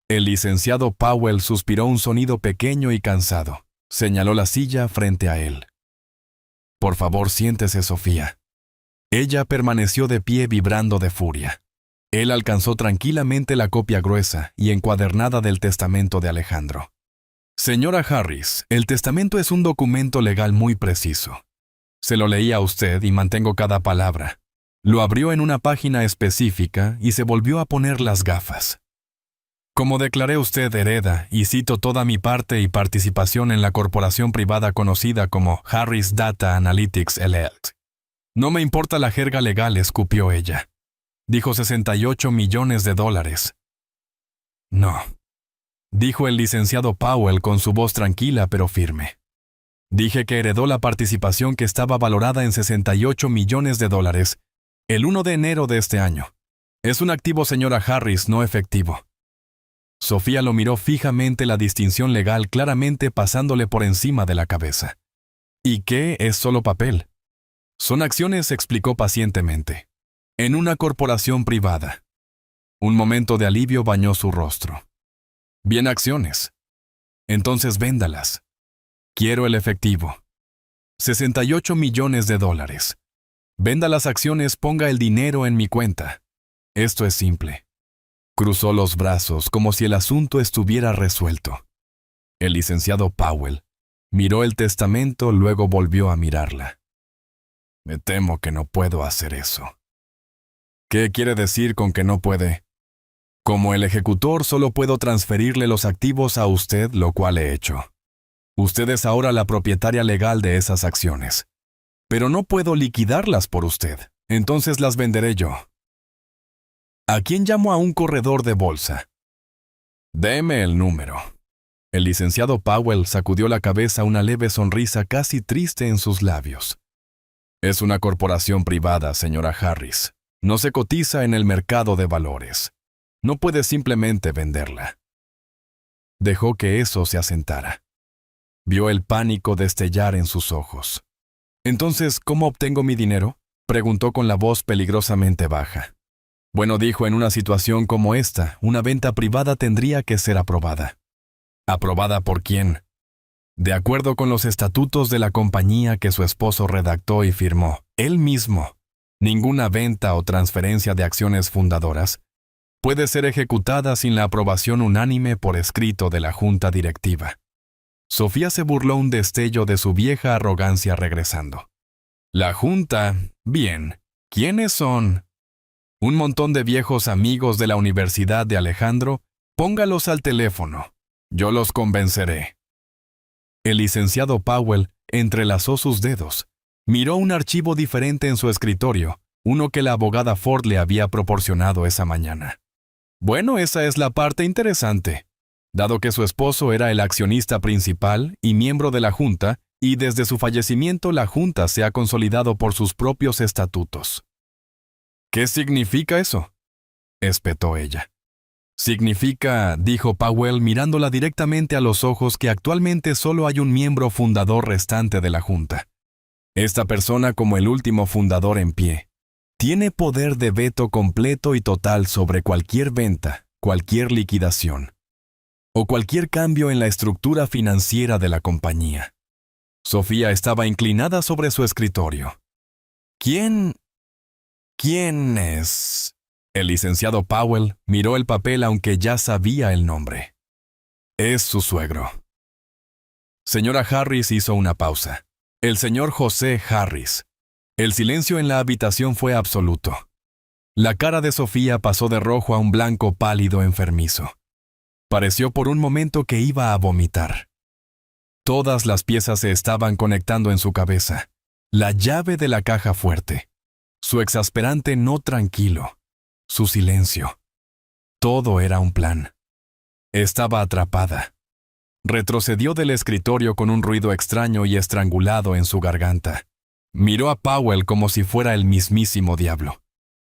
El licenciado Powell suspiró un sonido pequeño y cansado. Señaló la silla frente a él. Por favor, siéntese, Sofía. Ella permaneció de pie vibrando de furia. Él alcanzó tranquilamente la copia gruesa y encuadernada del testamento de Alejandro. Señora Harris, el testamento es un documento legal muy preciso. Se lo leí a usted y mantengo cada palabra. Lo abrió en una página específica y se volvió a poner las gafas. Como declaré, usted hereda, y cito toda mi parte y participación en la corporación privada conocida como Harris Data Analytics LLC. No me importa la jerga legal, escupió ella. Dijo 68 millones de dólares. No, dijo el licenciado Powell con su voz tranquila pero firme. Dije que heredó la participación que estaba valorada en 68 millones de dólares el 1 de enero de este año. Es un activo, señora Harris, no efectivo. Sofía lo miró fijamente, la distinción legal claramente pasándole por encima de la cabeza. ¿Y qué es solo papel? Son acciones, explicó pacientemente. En una corporación privada. Un momento de alivio bañó su rostro. Bien, acciones. Entonces véndalas. Quiero el efectivo. 68 millones de dólares. Venda las acciones, ponga el dinero en mi cuenta. Esto es simple. Cruzó los brazos como si el asunto estuviera resuelto. El licenciado Powell miró el testamento, luego volvió a mirarla. Me temo que no puedo hacer eso. ¿Qué quiere decir con que no puede? Como el ejecutor solo puedo transferirle los activos a usted, lo cual he hecho. Usted es ahora la propietaria legal de esas acciones. Pero no puedo liquidarlas por usted, entonces las venderé yo. ¿A quién llamo a un corredor de bolsa? Deme el número. El licenciado Powell sacudió la cabeza, una leve sonrisa casi triste en sus labios. Es una corporación privada, señora Harris. No se cotiza en el mercado de valores. No puede simplemente venderla. Dejó que eso se asentara. Vio el pánico destellar en sus ojos. Entonces, ¿cómo obtengo mi dinero?, preguntó con la voz peligrosamente baja. Bueno, dijo, en una situación como esta, una venta privada tendría que ser aprobada. ¿Aprobada por quién? De acuerdo con los estatutos de la compañía que su esposo redactó y firmó, él mismo, ninguna venta o transferencia de acciones fundadoras puede ser ejecutada sin la aprobación unánime por escrito de la junta directiva. Sofía se burló un destello de su vieja arrogancia regresando. La junta, bien, ¿quiénes son? Un montón de viejos amigos de la Universidad de Alejandro, póngalos al teléfono. Yo los convenceré. El licenciado Powell entrelazó sus dedos. Miró un archivo diferente en su escritorio, uno que la abogada Ford le había proporcionado esa mañana. Bueno, esa es la parte interesante. Dado que su esposo era el accionista principal y miembro de la junta, y desde su fallecimiento la junta se ha consolidado por sus propios estatutos. ¿Qué significa eso?, espetó ella. Significa, dijo Powell mirándola directamente a los ojos, que actualmente solo hay un miembro fundador restante de la junta. Esta persona, como el último fundador en pie, tiene poder de veto completo y total sobre cualquier venta, cualquier liquidación o cualquier cambio en la estructura financiera de la compañía. Sofía estaba inclinada sobre su escritorio. ¿Quién es? El licenciado Powell miró el papel aunque ya sabía el nombre. Es su suegro. Señora Harris hizo una pausa. El señor José Harris. El silencio en la habitación fue absoluto. La cara de Sofía pasó de rojo a un blanco pálido enfermizo. Pareció por un momento que iba a vomitar. Todas las piezas se estaban conectando en su cabeza. La llave de la caja fuerte. Su exasperante no tranquilo. Su silencio. Todo era un plan. Estaba atrapada. Retrocedió del escritorio con un ruido extraño y estrangulado en su garganta. Miró a Powell como si fuera el mismísimo diablo.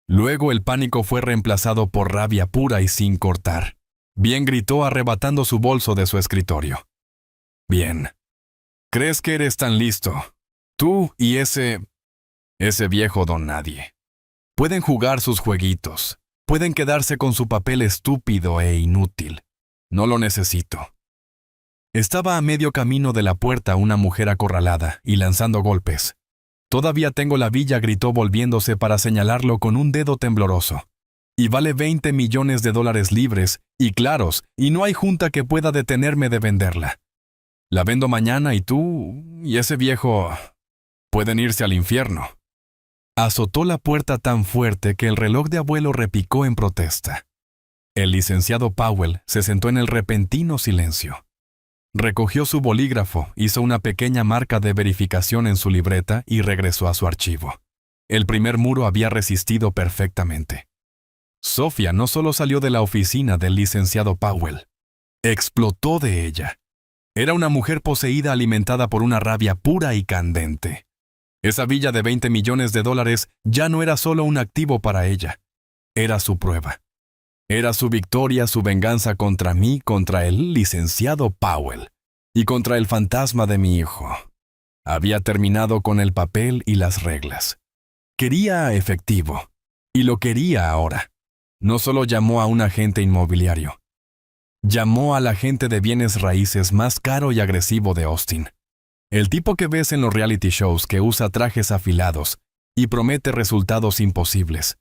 Luego el pánico fue reemplazado por rabia pura y sin cortar. Bien gritó arrebatando su bolso de su escritorio. Bien. ¿Crees que eres tan listo? Tú y ese viejo don nadie. Pueden jugar sus jueguitos. Pueden quedarse con su papel estúpido e inútil. No lo necesito. Estaba a medio camino de la puerta una mujer acorralada y lanzando golpes. Todavía tengo la villa, gritó volviéndose para señalarlo con un dedo tembloroso. Y vale $20 millones libres y claros, y no hay junta que pueda detenerme de venderla. La vendo mañana y tú y ese viejo pueden irse al infierno. Azotó la puerta tan fuerte que el reloj de abuelo repicó en protesta. El licenciado Powell se sentó en el repentino silencio. Recogió su bolígrafo, hizo una pequeña marca de verificación en su libreta y regresó a su archivo. El primer muro había resistido perfectamente. Sofía no solo salió de la oficina del licenciado Powell, explotó de ella. Era una mujer poseída, alimentada por una rabia pura y candente. Esa villa de $20 millones ya no era solo un activo para ella. Era su prueba. Era su victoria, su venganza contra mí, contra el licenciado Powell y contra el fantasma de mi hijo. Había terminado con el papel y las reglas. Quería efectivo, y lo quería ahora. No solo llamó a un agente inmobiliario. Llamó al agente de bienes raíces más caro y agresivo de Austin. El tipo que ves en los reality shows, que usa trajes afilados y promete resultados imposibles.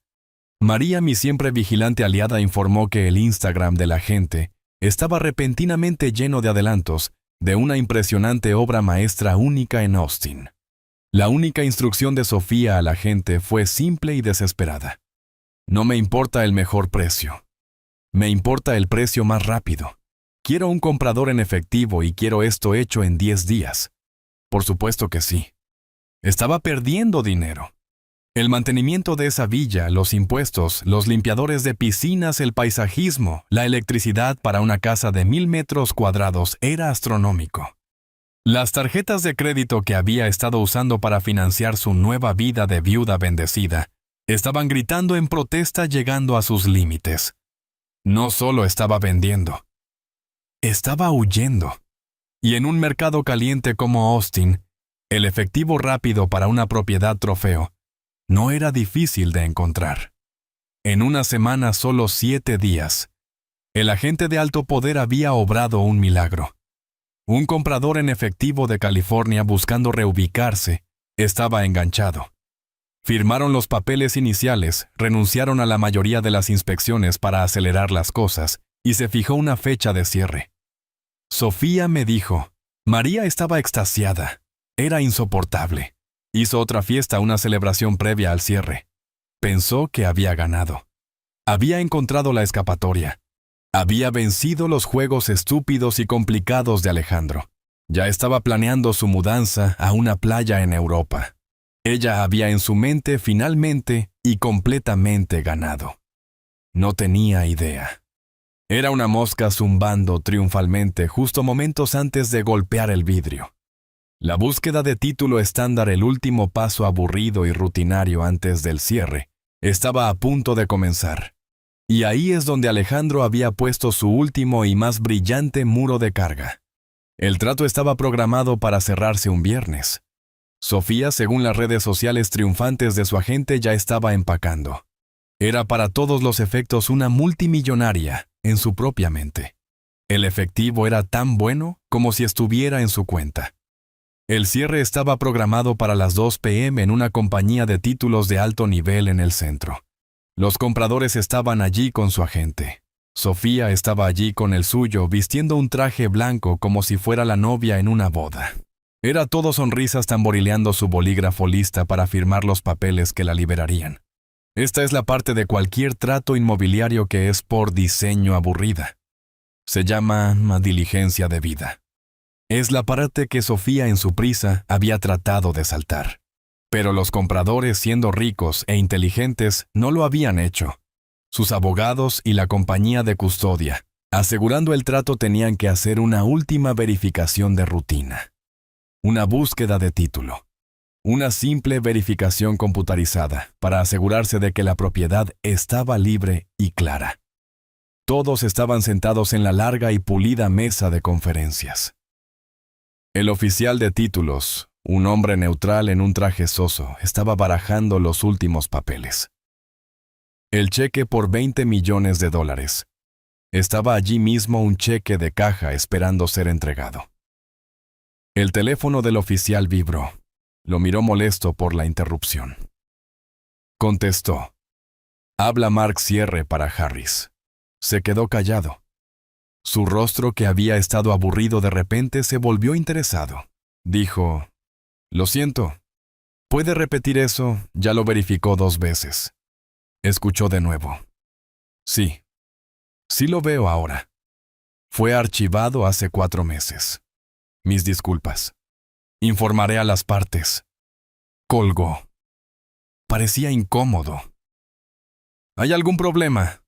María, mi siempre vigilante aliada, informó que el Instagram del agente estaba repentinamente lleno de adelantos de una impresionante obra maestra única en Austin. La única instrucción de Sofía al agente fue simple y desesperada. No me importa el mejor precio. Me importa el precio más rápido. Quiero un comprador en efectivo y quiero esto hecho en 10 días. Por supuesto que sí. Estaba perdiendo dinero. El mantenimiento de esa villa, los impuestos, los limpiadores de piscinas, el paisajismo, la electricidad para una casa de 1000 metros cuadrados era astronómico. Las tarjetas de crédito que había estado usando para financiar su nueva vida de viuda bendecida estaban gritando en protesta, llegando a sus límites. No solo estaba vendiendo, estaba huyendo. Y en un mercado caliente como Austin, el efectivo rápido para una propiedad trofeo no era difícil de encontrar. En una semana, solo 7 días, el agente de alto poder había obrado un milagro. Un comprador en efectivo de California, buscando reubicarse, estaba enganchado. Firmaron los papeles iniciales, renunciaron a la mayoría de las inspecciones para acelerar las cosas y se fijó una fecha de cierre. Sofía me dijo, María estaba extasiada, era insoportable. Hizo otra fiesta, una celebración previa al cierre. Pensó que había ganado. Había encontrado la escapatoria. Había vencido los juegos estúpidos y complicados de Alejandro. Ya estaba planeando su mudanza a una playa en Europa. Ella había en su mente finalmente y completamente ganado. No tenía idea. Era una mosca zumbando triunfalmente justo momentos antes de golpear el vidrio. La búsqueda de título estándar, el último paso aburrido y rutinario antes del cierre, estaba a punto de comenzar. Y ahí es donde Alejandro había puesto su último y más brillante muro de carga. El trato estaba programado para cerrarse un viernes. Sofía, según las redes sociales triunfantes de su agente, ya estaba empacando. Era para todos los efectos una multimillonaria en su propia mente. El efectivo era tan bueno como si estuviera en su cuenta. El cierre estaba programado para las 2 p.m. en una compañía de títulos de alto nivel en el centro. Los compradores estaban allí con su agente. Sofía estaba allí con el suyo, vistiendo un traje blanco como si fuera la novia en una boda. Era todo sonrisas, tamborileando su bolígrafo, lista para firmar los papeles que la liberarían. Esta es la parte de cualquier trato inmobiliario que es por diseño aburrida. Se llama diligencia de vida. Es la parte que Sofía en su prisa había tratado de saltar. Pero los compradores, siendo ricos e inteligentes, no lo habían hecho. Sus abogados y la compañía de custodia, asegurando el trato, tenían que hacer una última verificación de rutina. Una búsqueda de título. Una simple verificación computarizada para asegurarse de que la propiedad estaba libre y clara. Todos estaban sentados en la larga y pulida mesa de conferencias. El oficial de títulos, un hombre neutral en un traje soso, estaba barajando los últimos papeles. El cheque por $20 millones. Estaba allí mismo un cheque de caja esperando ser entregado. El teléfono del oficial vibró. Lo miró molesto por la interrupción. Contestó. Habla Mark Sierre para Harris. Se quedó callado. Su rostro, que había estado aburrido, de repente se volvió interesado. Dijo, «Lo siento. ¿Puede repetir eso? Ya lo verificó 2 veces». Escuchó de nuevo. «Sí. Sí lo veo ahora. Fue archivado hace 4 meses. Mis disculpas. Informaré a las partes». Colgó. Parecía incómodo. «¿Hay algún problema?»,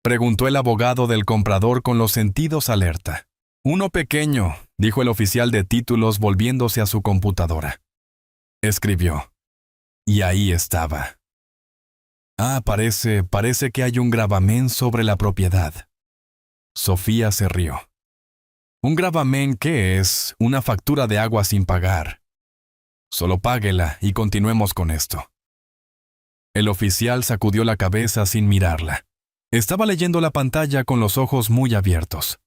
preguntó el abogado del comprador con los sentidos alerta. «Uno pequeño», dijo el oficial de títulos volviéndose a su computadora. Escribió. Y ahí estaba. Parece que hay un gravamen sobre la propiedad». Sofía se rió. «¿Un gravamen qué es? Una factura de agua sin pagar. Solo páguela y continuemos con esto». El oficial sacudió la cabeza sin mirarla. Estaba leyendo la pantalla con los ojos muy abiertos.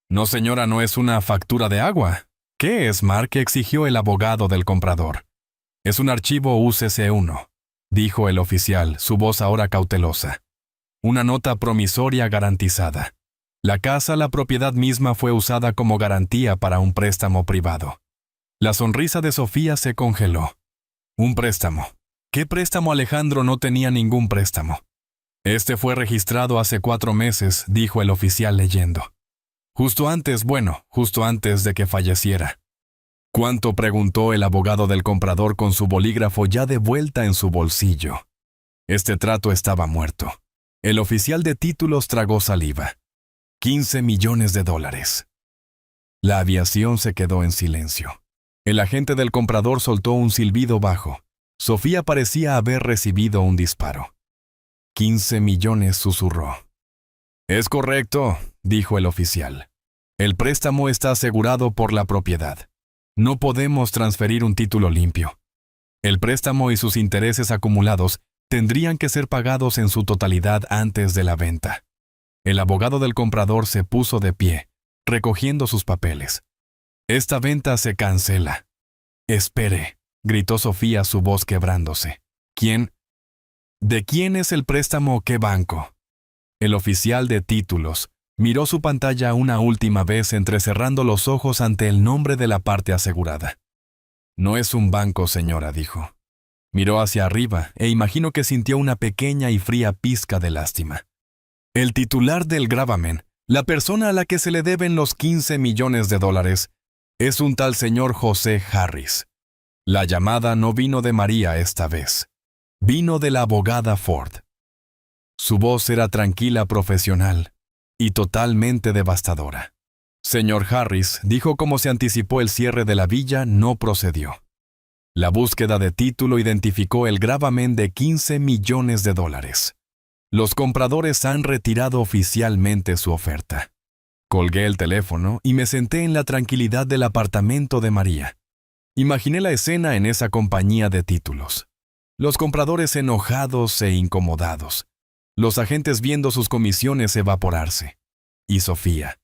«No, señora, no es una factura de agua». «¿Qué es, Mark?», exigió el abogado del comprador. «Es un archivo UCC1», dijo el oficial, su voz ahora cautelosa. «Una nota promisoria garantizada. La casa, la propiedad misma, fue usada como garantía para un préstamo privado». La sonrisa de Sofía se congeló. «¿Un préstamo? ¿Qué préstamo? Alejandro no tenía ningún préstamo». «Este fue registrado hace 4 meses», dijo el oficial leyendo. Justo antes de que falleciera». «¿Cuánto?», preguntó el abogado del comprador con su bolígrafo ya de vuelta en su bolsillo. Este trato estaba muerto. El oficial de títulos tragó saliva. $15 millones. La aviación se quedó en silencio. El agente del comprador soltó un silbido bajo. Sofía parecía haber recibido un disparo. «15 millones», susurró. «Es correcto», dijo el oficial. «El préstamo está asegurado por la propiedad. No podemos transferir un título limpio. El préstamo y sus intereses acumulados tendrían que ser pagados en su totalidad antes de la venta». El abogado del comprador se puso de pie, recogiendo sus papeles. «Esta venta se cancela». «Espere», gritó Sofía, su voz quebrándose. «¿Quién? ¿De quién es el préstamo? ¿Qué banco?». El oficial de títulos miró su pantalla una última vez, entrecerrando los ojos ante el nombre de la parte asegurada. «No es un banco, señora», dijo. Miró hacia arriba e imagino que sintió una pequeña y fría pizca de lástima. «El titular del gravamen, la persona a la que se le deben los $15 millones, es un tal señor José Harris. La llamada no vino de María esta vez. Vino de la abogada Ford». Su voz era tranquila, profesional y totalmente devastadora. «Señor Harris», dijo como se anticipó el cierre de la villa, no procedió. La búsqueda de título identificó el gravamen de $15 millones. Los compradores han retirado oficialmente su oferta. Colgué el teléfono y me senté en la tranquilidad del apartamento de María. Imaginé la escena en esa compañía de títulos. Los compradores enojados e incomodados. Los agentes viendo sus comisiones evaporarse. Y Sofía.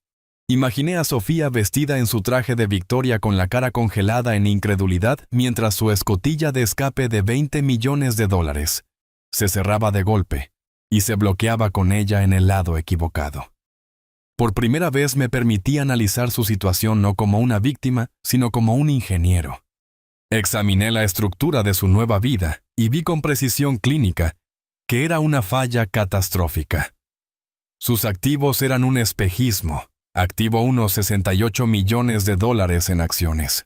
Imaginé a Sofía vestida en su traje de Victoria con la cara congelada en incredulidad mientras su escotilla de escape de $20 millones se cerraba de golpe y se bloqueaba con ella en el lado equivocado. Por primera vez me permití analizar su situación no como una víctima, sino como un ingeniero. Examiné la estructura de su nueva vida y vi con precisión clínica que era una falla catastrófica. Sus activos eran un espejismo, Activo unos 68 millones de dólares en acciones.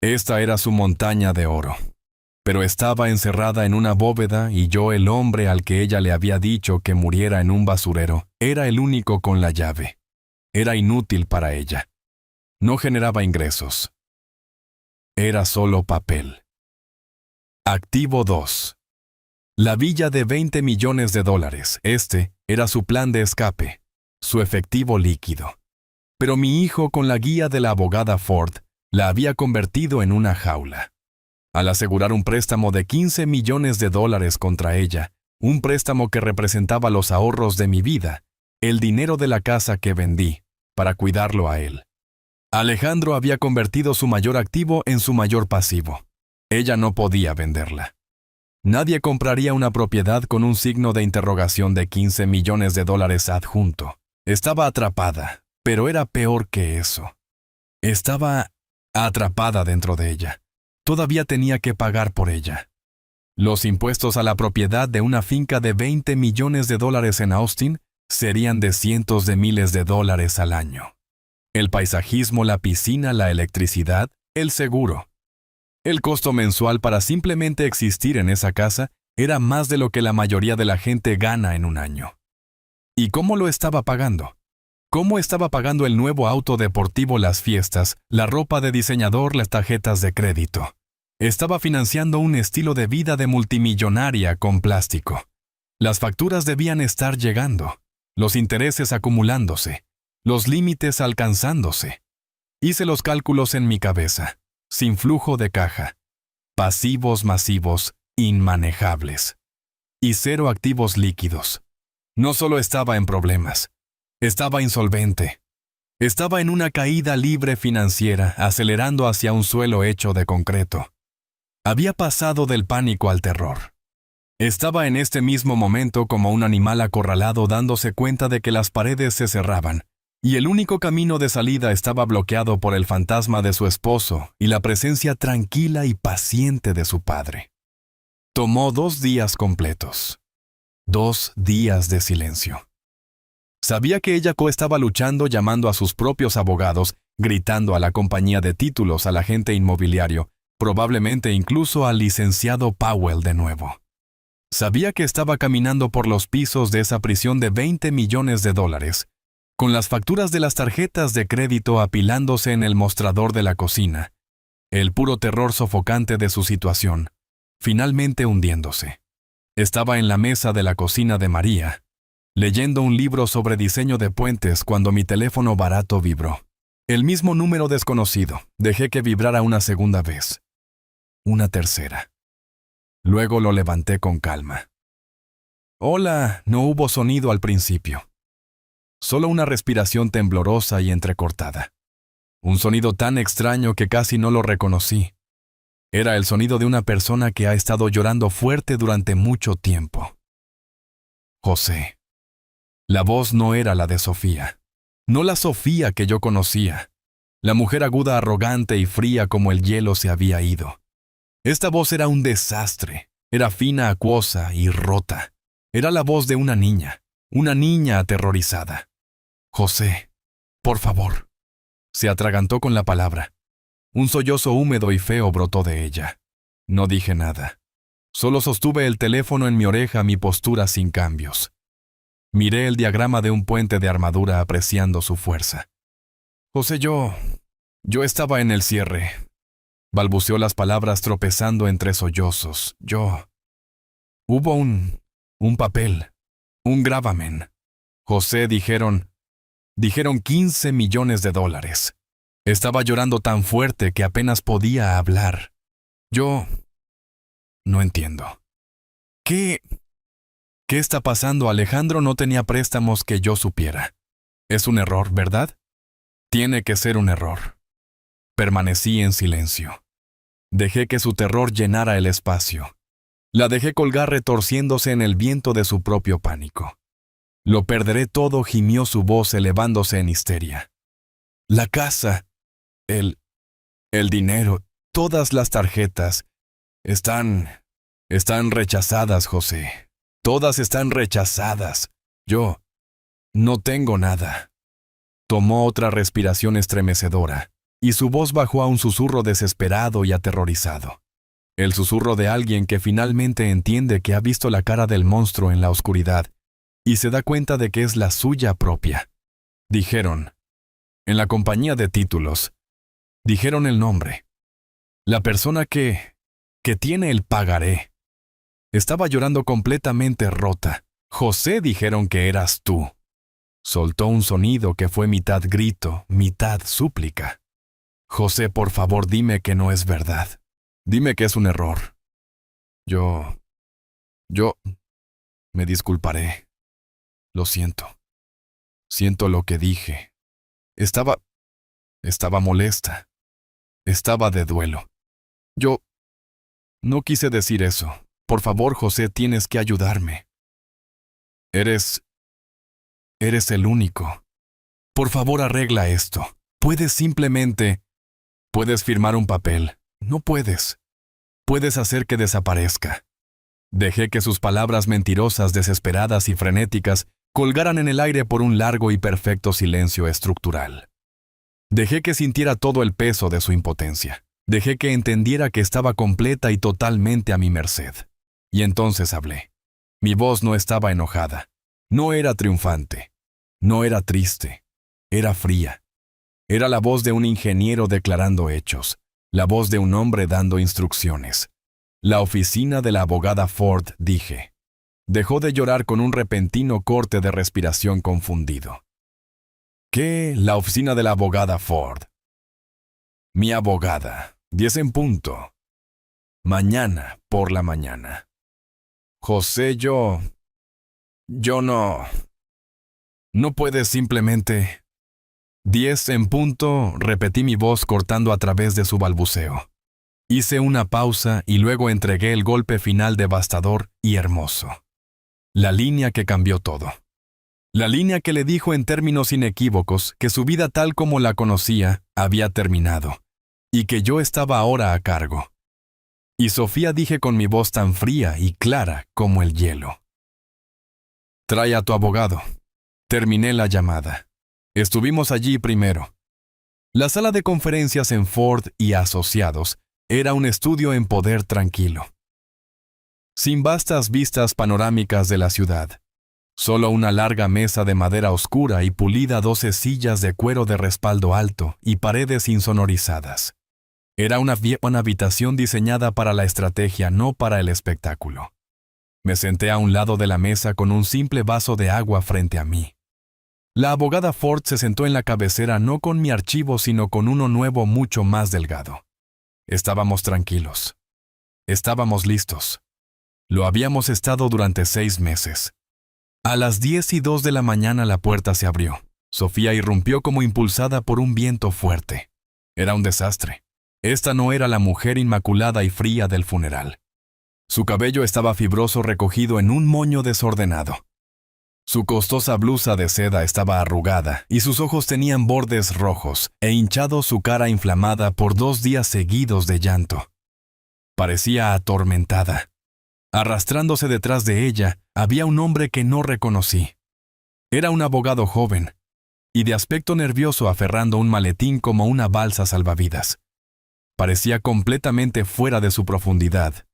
Esta era su montaña de oro. Pero estaba encerrada en una bóveda y yo, el hombre al que ella le había dicho que muriera en un basurero, era el único con la llave. Era inútil para ella. No generaba ingresos. Era solo papel. Activo 2. La villa de 20 millones de dólares. Este era su plan de escape, su efectivo líquido. Pero mi hijo, con la guía de la abogada Ford, la había convertido en una jaula. Al asegurar un préstamo de 15 millones de dólares contra ella, un préstamo que representaba los ahorros de mi vida, el dinero de la casa que vendí, para cuidarlo a él. Alejandro había convertido su mayor activo en su mayor pasivo. Ella no podía venderla. Nadie compraría una propiedad con un signo de interrogación de 15 millones de dólares adjunto. Estaba atrapada, pero era peor que eso. Estaba atrapada dentro de ella. Todavía tenía que pagar por ella. Los impuestos a la propiedad de una finca de 20 millones de dólares en Austin serían de cientos de miles de dólares al año. El paisajismo, la piscina, la electricidad, el seguro. El costo mensual para simplemente existir en esa casa era más de lo que la mayoría de la gente gana en un año. ¿Y cómo lo estaba pagando? ¿Cómo estaba pagando el nuevo auto deportivo, las fiestas, la ropa de diseñador, las tarjetas de crédito? Estaba financiando un estilo de vida de multimillonaria con plástico. Las facturas debían estar llegando, los intereses acumulándose, los límites alcanzándose. Hice los cálculos en mi cabeza, sin flujo de caja, pasivos masivos, inmanejables, y cero activos líquidos. No solo estaba en problemas, estaba insolvente. Estaba en una caída libre financiera, acelerando hacia un suelo hecho de concreto. Había pasado del pánico al terror. Estaba en este mismo momento como un animal acorralado, dándose cuenta de que las paredes se cerraban, y el único camino de salida estaba bloqueado por el fantasma de su esposo y la presencia tranquila y paciente de su padre. Tomó 2 días completos. 2 días de silencio. Sabía que ella estaba luchando, llamando a sus propios abogados, gritando a la compañía de títulos, al agente inmobiliario, probablemente incluso al licenciado Powell de nuevo. Sabía que estaba caminando por los pisos de esa prisión de 20 millones de dólares, con las facturas de las tarjetas de crédito apilándose en el mostrador de la cocina, el puro terror sofocante de su situación, finalmente hundiéndose. Estaba en la mesa de la cocina de María, leyendo un libro sobre diseño de puentes, cuando mi teléfono barato vibró. El mismo número desconocido. Dejé que vibrara una segunda vez. Una tercera. Luego lo levanté con calma. Hola, no hubo sonido al principio. Solo una respiración temblorosa y entrecortada. Un sonido tan extraño que casi no lo reconocí. Era el sonido de una persona que ha estado llorando fuerte durante mucho tiempo. José. La voz no era la de Sofía. No la Sofía que yo conocía. La mujer aguda, arrogante y fría como el hielo se había ido. Esta voz era un desastre. Era fina, acuosa y rota. Era la voz de una niña aterrorizada. José, por favor. Se atragantó con la palabra. Un sollozo húmedo y feo brotó de ella. No dije nada. Solo sostuve el teléfono en mi oreja, mi postura sin cambios. Miré el diagrama de un puente de armadura, apreciando su fuerza. José, yo estaba en el cierre. Balbuceó las palabras, tropezando entre sollozos. Hubo un papel, un gravamen. José, dijeron 15 millones de dólares. Estaba llorando tan fuerte que apenas podía hablar. Yo no entiendo. ¿Qué está pasando? Alejandro no tenía préstamos que yo supiera. Es un error, ¿verdad? Tiene que ser un error. Permanecí en silencio. Dejé que su terror llenara el espacio. La dejé colgar retorciéndose en el viento de su propio pánico. Lo perderé todo, gimió su voz elevándose en histeria. La casa, el dinero, todas las tarjetas, están rechazadas, José. Todas están rechazadas. Yo no tengo nada. Tomó otra respiración estremecedora, y su voz bajó a un susurro desesperado y aterrorizado. El susurro de alguien que finalmente entiende que ha visto la cara del monstruo en la oscuridad y se da cuenta de que es la suya propia. Dijeron, en la compañía de títulos, dijeron el nombre. La persona que tiene el pagaré. Estaba llorando completamente rota. José, dijeron que eras tú. Soltó un sonido que fue mitad grito, mitad súplica. José, por favor, dime que no es verdad. Dime que es un error. Yo me disculparé. Lo siento. Siento lo que dije. Estaba molesta. Estaba de duelo. Yo no quise decir eso. Por favor, José, tienes que ayudarme. Eres el único. Por favor, arregla esto. Puedes firmar un papel. No puedes. Puedes hacer que desaparezca. Dejé que sus palabras mentirosas, desesperadas y frenéticas colgaran en el aire por un largo y perfecto silencio estructural. Dejé que sintiera todo el peso de su impotencia. Dejé que entendiera que estaba completa y totalmente a mi merced. Y entonces hablé. Mi voz no estaba enojada. No era triunfante. No era triste. Era fría. Era la voz de un ingeniero declarando hechos. La voz de un hombre dando instrucciones. La oficina de la abogada Ford, dije. Dejó de llorar con un repentino corte de respiración confundido. ¿Qué? La oficina de la abogada Ford. Mi abogada. 10 en punto. Mañana por la mañana. José, yo no. No puedes simplemente. 10 en punto, repetí mi voz cortando a través de su balbuceo. Hice una pausa y luego entregué el golpe final devastador y hermoso. La línea que cambió todo. La línea que le dijo en términos inequívocos que su vida tal como la conocía había terminado, y que yo estaba ahora a cargo. Y Sofía, dije con mi voz tan fría y clara como el hielo. Trae a tu abogado. Terminé la llamada. Estuvimos allí primero. La sala de conferencias en Ford y Asociados era un estudio en poder tranquilo. Sin vastas vistas panorámicas de la ciudad. Solo una larga mesa de madera oscura y pulida, 12 sillas de cuero de respaldo alto y paredes insonorizadas. Era una habitación diseñada para la estrategia, no para el espectáculo. Me senté a un lado de la mesa con un simple vaso de agua frente a mí. La abogada Ford se sentó en la cabecera no con mi archivo, sino con uno nuevo mucho más delgado. Estábamos tranquilos. Estábamos listos. Lo habíamos estado durante 6 meses. A las 10:02 de la mañana la puerta se abrió. Sofía irrumpió como impulsada por un viento fuerte. Era un desastre. Esta no era la mujer inmaculada y fría del funeral. Su cabello estaba fibroso, recogido en un moño desordenado. Su costosa blusa de seda estaba arrugada y sus ojos tenían bordes rojos e hinchado su cara inflamada por 2 días seguidos de llanto. Parecía atormentada. Arrastrándose detrás de ella, había un hombre que no reconocí. Era un abogado joven y de aspecto nervioso, aferrando un maletín como una balsa salvavidas. Parecía completamente fuera de su profundidad.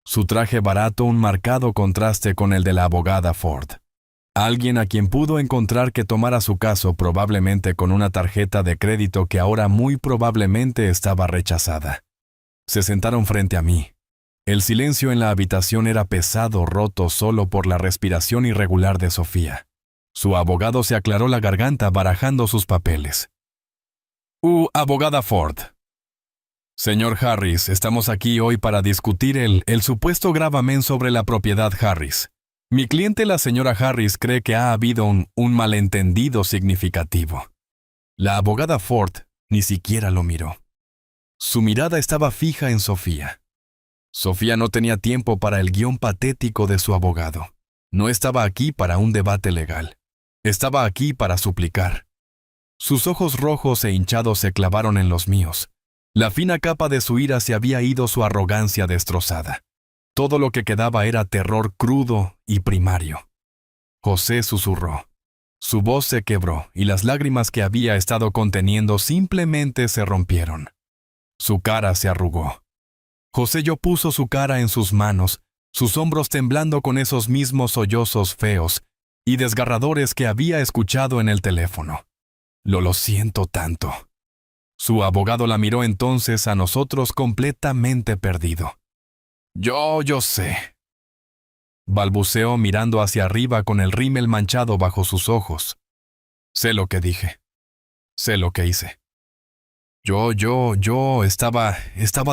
Su traje barato, un marcado contraste con el de la abogada Ford. Alguien a quien pudo encontrar que tomara su caso, probablemente con una tarjeta de crédito que ahora muy probablemente estaba rechazada. Se sentaron frente a mí. El silencio en la habitación era pesado, roto solo por la respiración irregular de Sofía. Su abogado se aclaró la garganta barajando sus papeles. Abogada Ford. Señor Harris, estamos aquí hoy para discutir el supuesto gravamen sobre la propiedad Harris. Mi cliente, la señora Harris, cree que ha habido un malentendido significativo. La abogada Ford ni siquiera lo miró. Su mirada estaba fija en Sofía. Sofía no tenía tiempo para el guión patético de su abogado. No estaba aquí para un debate legal. Estaba aquí para suplicar. Sus ojos rojos e hinchados se clavaron en los míos. La fina capa de su ira se había ido, su arrogancia destrozada. Todo lo que quedaba era terror crudo y primario. José susurró. Su voz se quebró y las lágrimas que había estado conteniendo simplemente se rompieron. Su cara se arrugó. José puso su cara en sus manos, sus hombros temblando con esos mismos sollozos feos y desgarradores que había escuchado en el teléfono. Lo siento tanto. Su abogado la miró entonces a nosotros completamente perdido. Yo sé. Balbuceó mirando hacia arriba con el rímel manchado bajo sus ojos. Sé lo que dije. Sé lo que hice. Yo estaba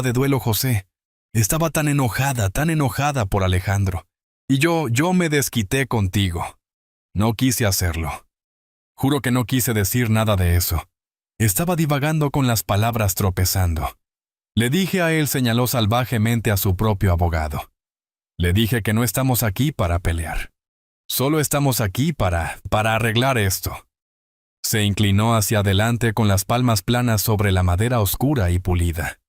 de duelo, José. Estaba tan enojada por Alejandro. Y yo me desquité contigo. No quise hacerlo. Juro que no quise decir nada de eso. Estaba divagando con las palabras tropezando. Le dije a él, señaló salvajemente a su propio abogado. Le dije que no estamos aquí para pelear. Solo estamos aquí para arreglar esto. Se inclinó hacia adelante con las palmas planas sobre la madera oscura y pulida.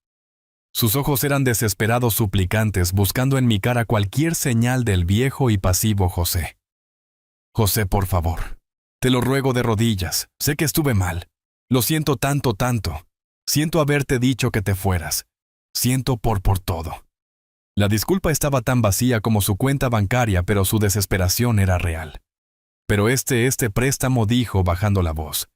Sus ojos eran desesperados suplicantes, buscando en mi cara cualquier señal del viejo y pasivo José. José, por favor. Te lo ruego de rodillas. Sé que estuve mal. Lo siento tanto. Siento haberte dicho que te fueras. Siento por todo. La disculpa estaba tan vacía como su cuenta bancaria, pero su desesperación era real. Pero este préstamo, dijo bajando la voz.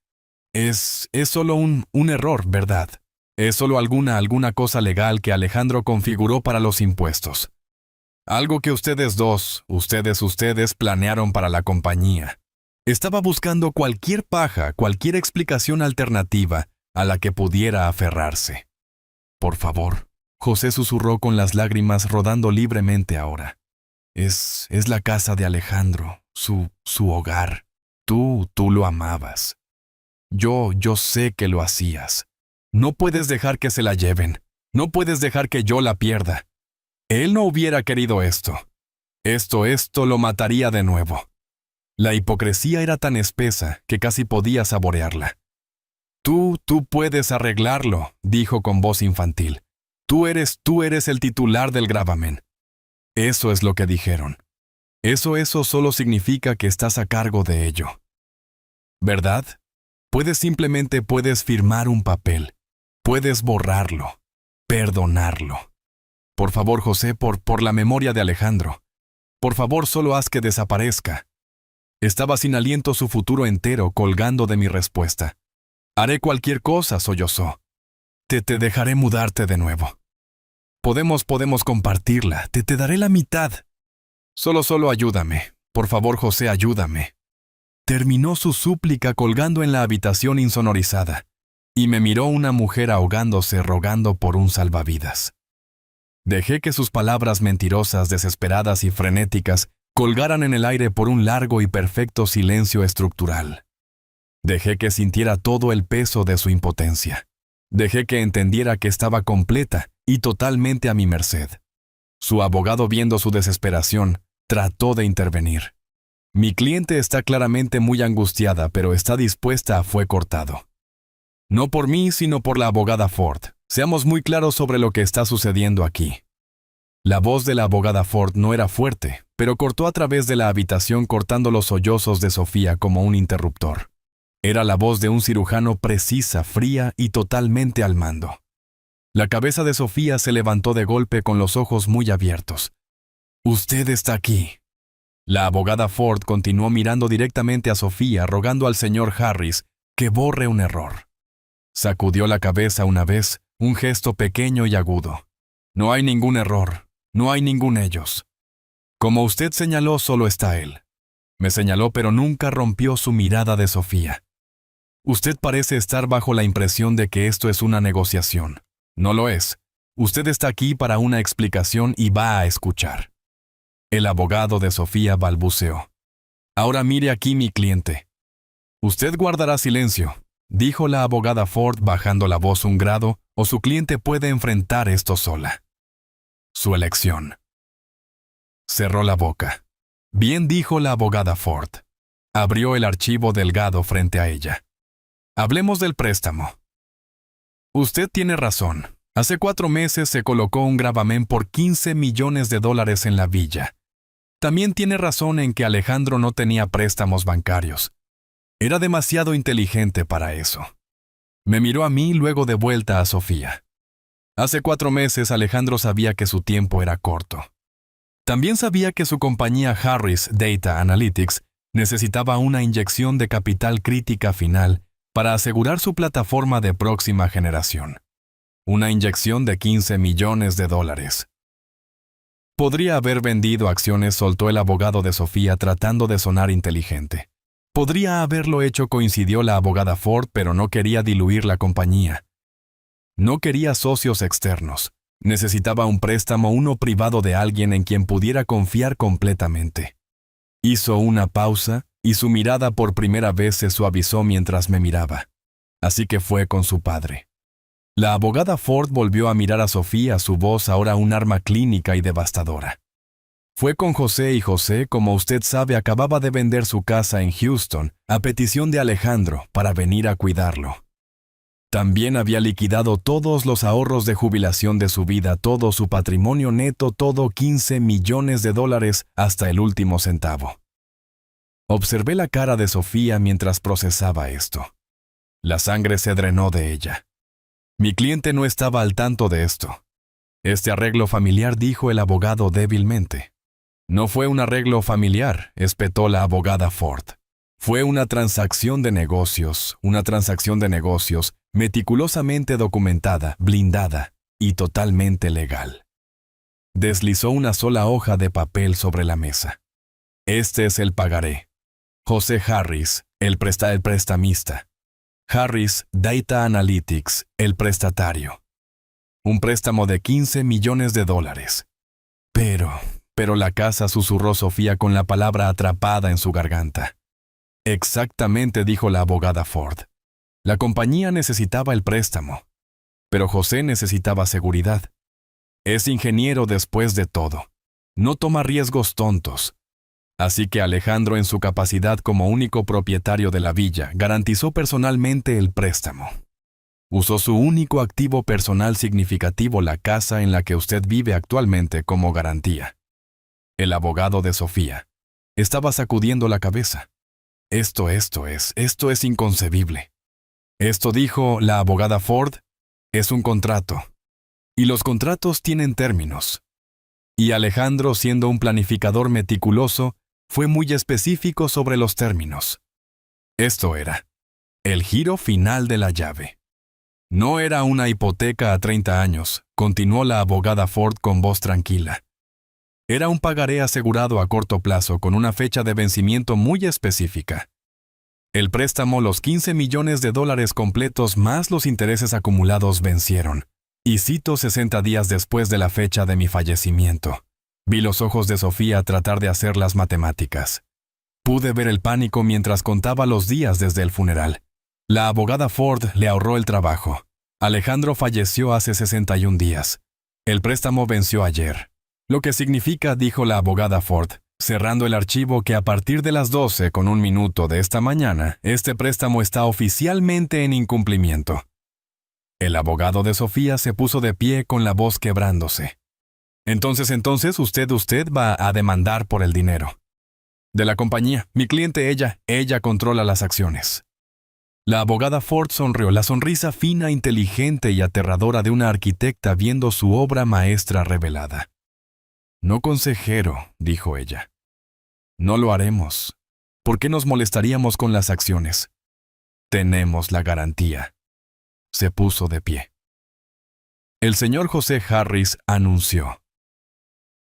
Es solo un error, ¿verdad? Es solo alguna cosa legal que Alejandro configuró para los impuestos. Algo que ustedes planearon para la compañía. Estaba buscando cualquier paja, cualquier explicación alternativa a la que pudiera aferrarse. Por favor, José susurró con las lágrimas rodando libremente ahora. Es la casa de Alejandro, su hogar. Tú lo amabas. Yo sé que lo hacías. No puedes dejar que se la lleven. No puedes dejar que yo la pierda. Él no hubiera querido esto. Esto lo mataría de nuevo. La hipocresía era tan espesa que casi podía saborearla. Tú puedes arreglarlo, dijo con voz infantil. Tú eres el titular del gravamen. Eso es lo que dijeron. Eso solo significa que estás a cargo de ello. ¿Verdad? Puedes firmar un papel. Puedes borrarlo. Perdonarlo. Por favor, José, por la memoria de Alejandro. Por favor, solo haz que desaparezca. Estaba sin aliento su futuro entero colgando de mi respuesta. Haré cualquier cosa, sollozó. Te dejaré mudarte de nuevo. Podemos compartirla. Te daré la mitad. Solo ayúdame. Por favor, José, ayúdame. Terminó su súplica colgando en la habitación insonorizada, y me miró una mujer ahogándose rogando por un salvavidas. Dejé que sus palabras mentirosas, desesperadas y frenéticas colgaran en el aire por un largo y perfecto silencio estructural. Dejé que sintiera todo el peso de su impotencia. Dejé que entendiera que estaba completa y totalmente a mi merced. Su abogado, viendo su desesperación, trató de intervenir. Mi cliente está claramente muy angustiada, pero está dispuesta a fue cortado. No por mí, sino por la abogada Ford. Seamos muy claros sobre lo que está sucediendo aquí. La voz de la abogada Ford no era fuerte, pero cortó a través de la habitación cortando los sollozos de Sofía como un interruptor. Era la voz de un cirujano precisa, fría y totalmente al mando. La cabeza de Sofía se levantó de golpe con los ojos muy abiertos. «Usted está aquí». La abogada Ford continuó mirando directamente a Sofía, rogando al señor Harris que borre un error. Sacudió la cabeza una vez, un gesto pequeño y agudo. «No hay ningún error, no hay ningún ellos. Como usted señaló, solo está él». Me señaló, pero nunca rompió su mirada de Sofía. «Usted parece estar bajo la impresión de que esto es una negociación. No lo es. Usted está aquí para una explicación y va a escuchar». El abogado de Sofía balbuceó. «Ahora mire aquí mi cliente». «Usted guardará silencio», dijo la abogada Ford bajando la voz un grado, «o su cliente puede enfrentar esto sola». Su elección. Cerró la boca. «Bien», dijo la abogada Ford. Abrió el archivo delgado frente a ella. «Hablemos del préstamo». «Usted tiene razón. Hace 4 meses se colocó un gravamen por $15 millones en la villa. También tiene razón en que Alejandro no tenía préstamos bancarios. Era demasiado inteligente para eso. Me miró a mí, luego de vuelta a Sofía. Hace 4 meses Alejandro sabía que su tiempo era corto. También sabía que su compañía Harris Data Analytics necesitaba una inyección de capital crítica final para asegurar su plataforma de próxima generación. Una inyección de $15 millones. Podría haber vendido acciones, soltó el abogado de Sofía tratando de sonar inteligente. Podría haberlo hecho, coincidió la abogada Ford, pero no quería diluir la compañía. No quería socios externos. Necesitaba un préstamo, uno privado de alguien en quien pudiera confiar completamente. Hizo una pausa y su mirada por primera vez se suavizó mientras me miraba. Así que fue con su padre. La abogada Ford volvió a mirar a Sofía, su voz ahora un arma clínica y devastadora. Fue con José y José, como usted sabe, acababa de vender su casa en Houston a petición de Alejandro para venir a cuidarlo. También había liquidado todos los ahorros de jubilación de su vida, todo su patrimonio neto, todo $15 millones hasta el último centavo. Observé la cara de Sofía mientras procesaba esto. La sangre se drenó de ella. Mi cliente no estaba al tanto de esto. Este arreglo familiar, dijo el abogado débilmente. No fue un arreglo familiar, espetó la abogada Ford. Fue una transacción de negocios, meticulosamente documentada, blindada y totalmente legal. Deslizó una sola hoja de papel sobre la mesa. Este es el pagaré. José Harris, el prestamista. Harris Data Analytics, el prestatario. Un préstamo de $15 millones. Pero la casa, susurró Sofía con la palabra atrapada en su garganta. Exactamente, dijo la abogada Ford. La compañía necesitaba el préstamo, pero José necesitaba seguridad. Es ingeniero después de todo. No toma riesgos tontos. Así que Alejandro, en su capacidad como único propietario de la villa, garantizó personalmente el préstamo. Usó su único activo personal significativo, la casa en la que usted vive actualmente, como garantía. El abogado de Sofía estaba sacudiendo la cabeza. Esto es inconcebible. Esto, dijo la abogada Ford, es un contrato. Y los contratos tienen términos. Y Alejandro, siendo un planificador meticuloso, fue muy específico sobre los términos. Esto era el giro final de la llave. No era una hipoteca a 30 años, continuó la abogada Ford con voz tranquila. Era un pagaré asegurado a corto plazo con una fecha de vencimiento muy específica. El préstamo, los $15 millones completos más los intereses acumulados vencieron. Y cito 60 días después de la fecha de mi fallecimiento. Vi los ojos de Sofía tratar de hacer las matemáticas. Pude ver el pánico mientras contaba los días desde el funeral. La abogada Ford le ahorró el trabajo. Alejandro falleció hace 61 días. El préstamo venció ayer. Lo que significa, dijo la abogada Ford, cerrando el archivo, que a partir de las 12:01 de esta mañana, este préstamo está oficialmente en incumplimiento. El abogado de Sofía se puso de pie con la voz quebrándose. Entonces, usted va a demandar por el dinero. De la compañía, mi cliente, ella controla las acciones. La abogada Ford sonrió, la sonrisa fina, inteligente y aterradora de una arquitecta viendo su obra maestra revelada. No, consejero, dijo ella. No lo haremos. ¿Por qué nos molestaríamos con las acciones? Tenemos la garantía. Se puso de pie. El señor José Harris anunció.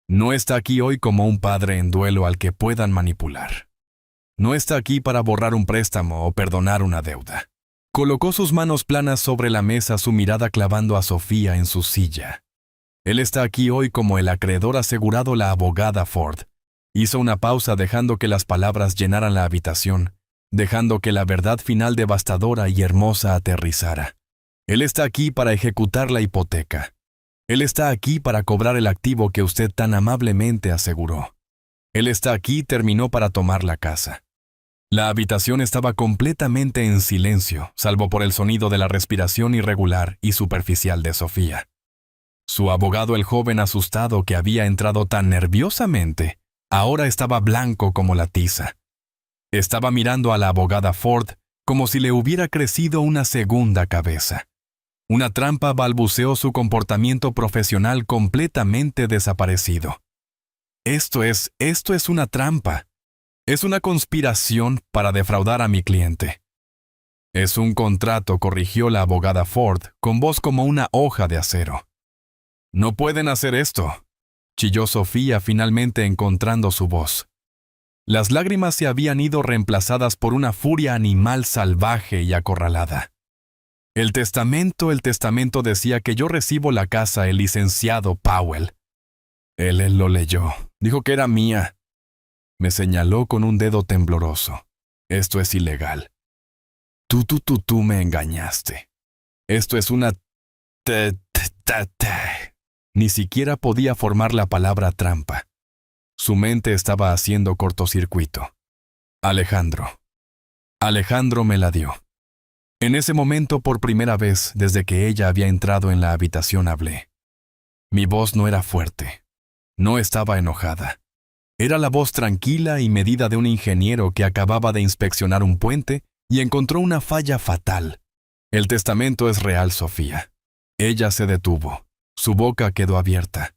No está aquí hoy como un padre en duelo al que puedan manipular. No está aquí para borrar un préstamo o perdonar una deuda. Colocó sus manos planas sobre la mesa, su mirada clavando a Sofía en su silla. Él está aquí hoy como el acreedor asegurado, la abogada Ford. Hizo una pausa dejando que las palabras llenaran la habitación, dejando que la verdad final devastadora y hermosa aterrizara. Él está aquí para ejecutar la hipoteca. Él está aquí para cobrar el activo que usted tan amablemente aseguró. Él está aquí, terminó, para tomar la casa. La habitación estaba completamente en silencio, salvo por el sonido de la respiración irregular y superficial de Sofía. Su abogado, el joven asustado que había entrado tan nerviosamente, ahora estaba blanco como la tiza. Estaba mirando a la abogada Ford como si le hubiera crecido una segunda cabeza. Una trampa balbuceó su comportamiento profesional completamente desaparecido. Esto es una trampa. Es una conspiración para defraudar a mi cliente. Es un contrato, corrigió la abogada Ford, con voz como una hoja de acero. No pueden hacer esto, chilló Sofía, finalmente encontrando su voz. Las lágrimas se habían ido reemplazadas por una furia animal salvaje y acorralada. El testamento decía que yo recibo la casa el licenciado Powell. Él lo leyó. Dijo que era mía. Me señaló con un dedo tembloroso. Esto es ilegal. Tú me engañaste. Esto es una... Ni siquiera podía formar la palabra trampa. Su mente estaba haciendo cortocircuito. Alejandro. Alejandro me la dio. En ese momento, por primera vez desde que ella había entrado en la habitación, hablé. Mi voz no era fuerte. No estaba enojada. Era la voz tranquila y medida de un ingeniero que acababa de inspeccionar un puente y encontró una falla fatal. El testamento es real, Sofía. Ella se detuvo. Su boca quedó abierta.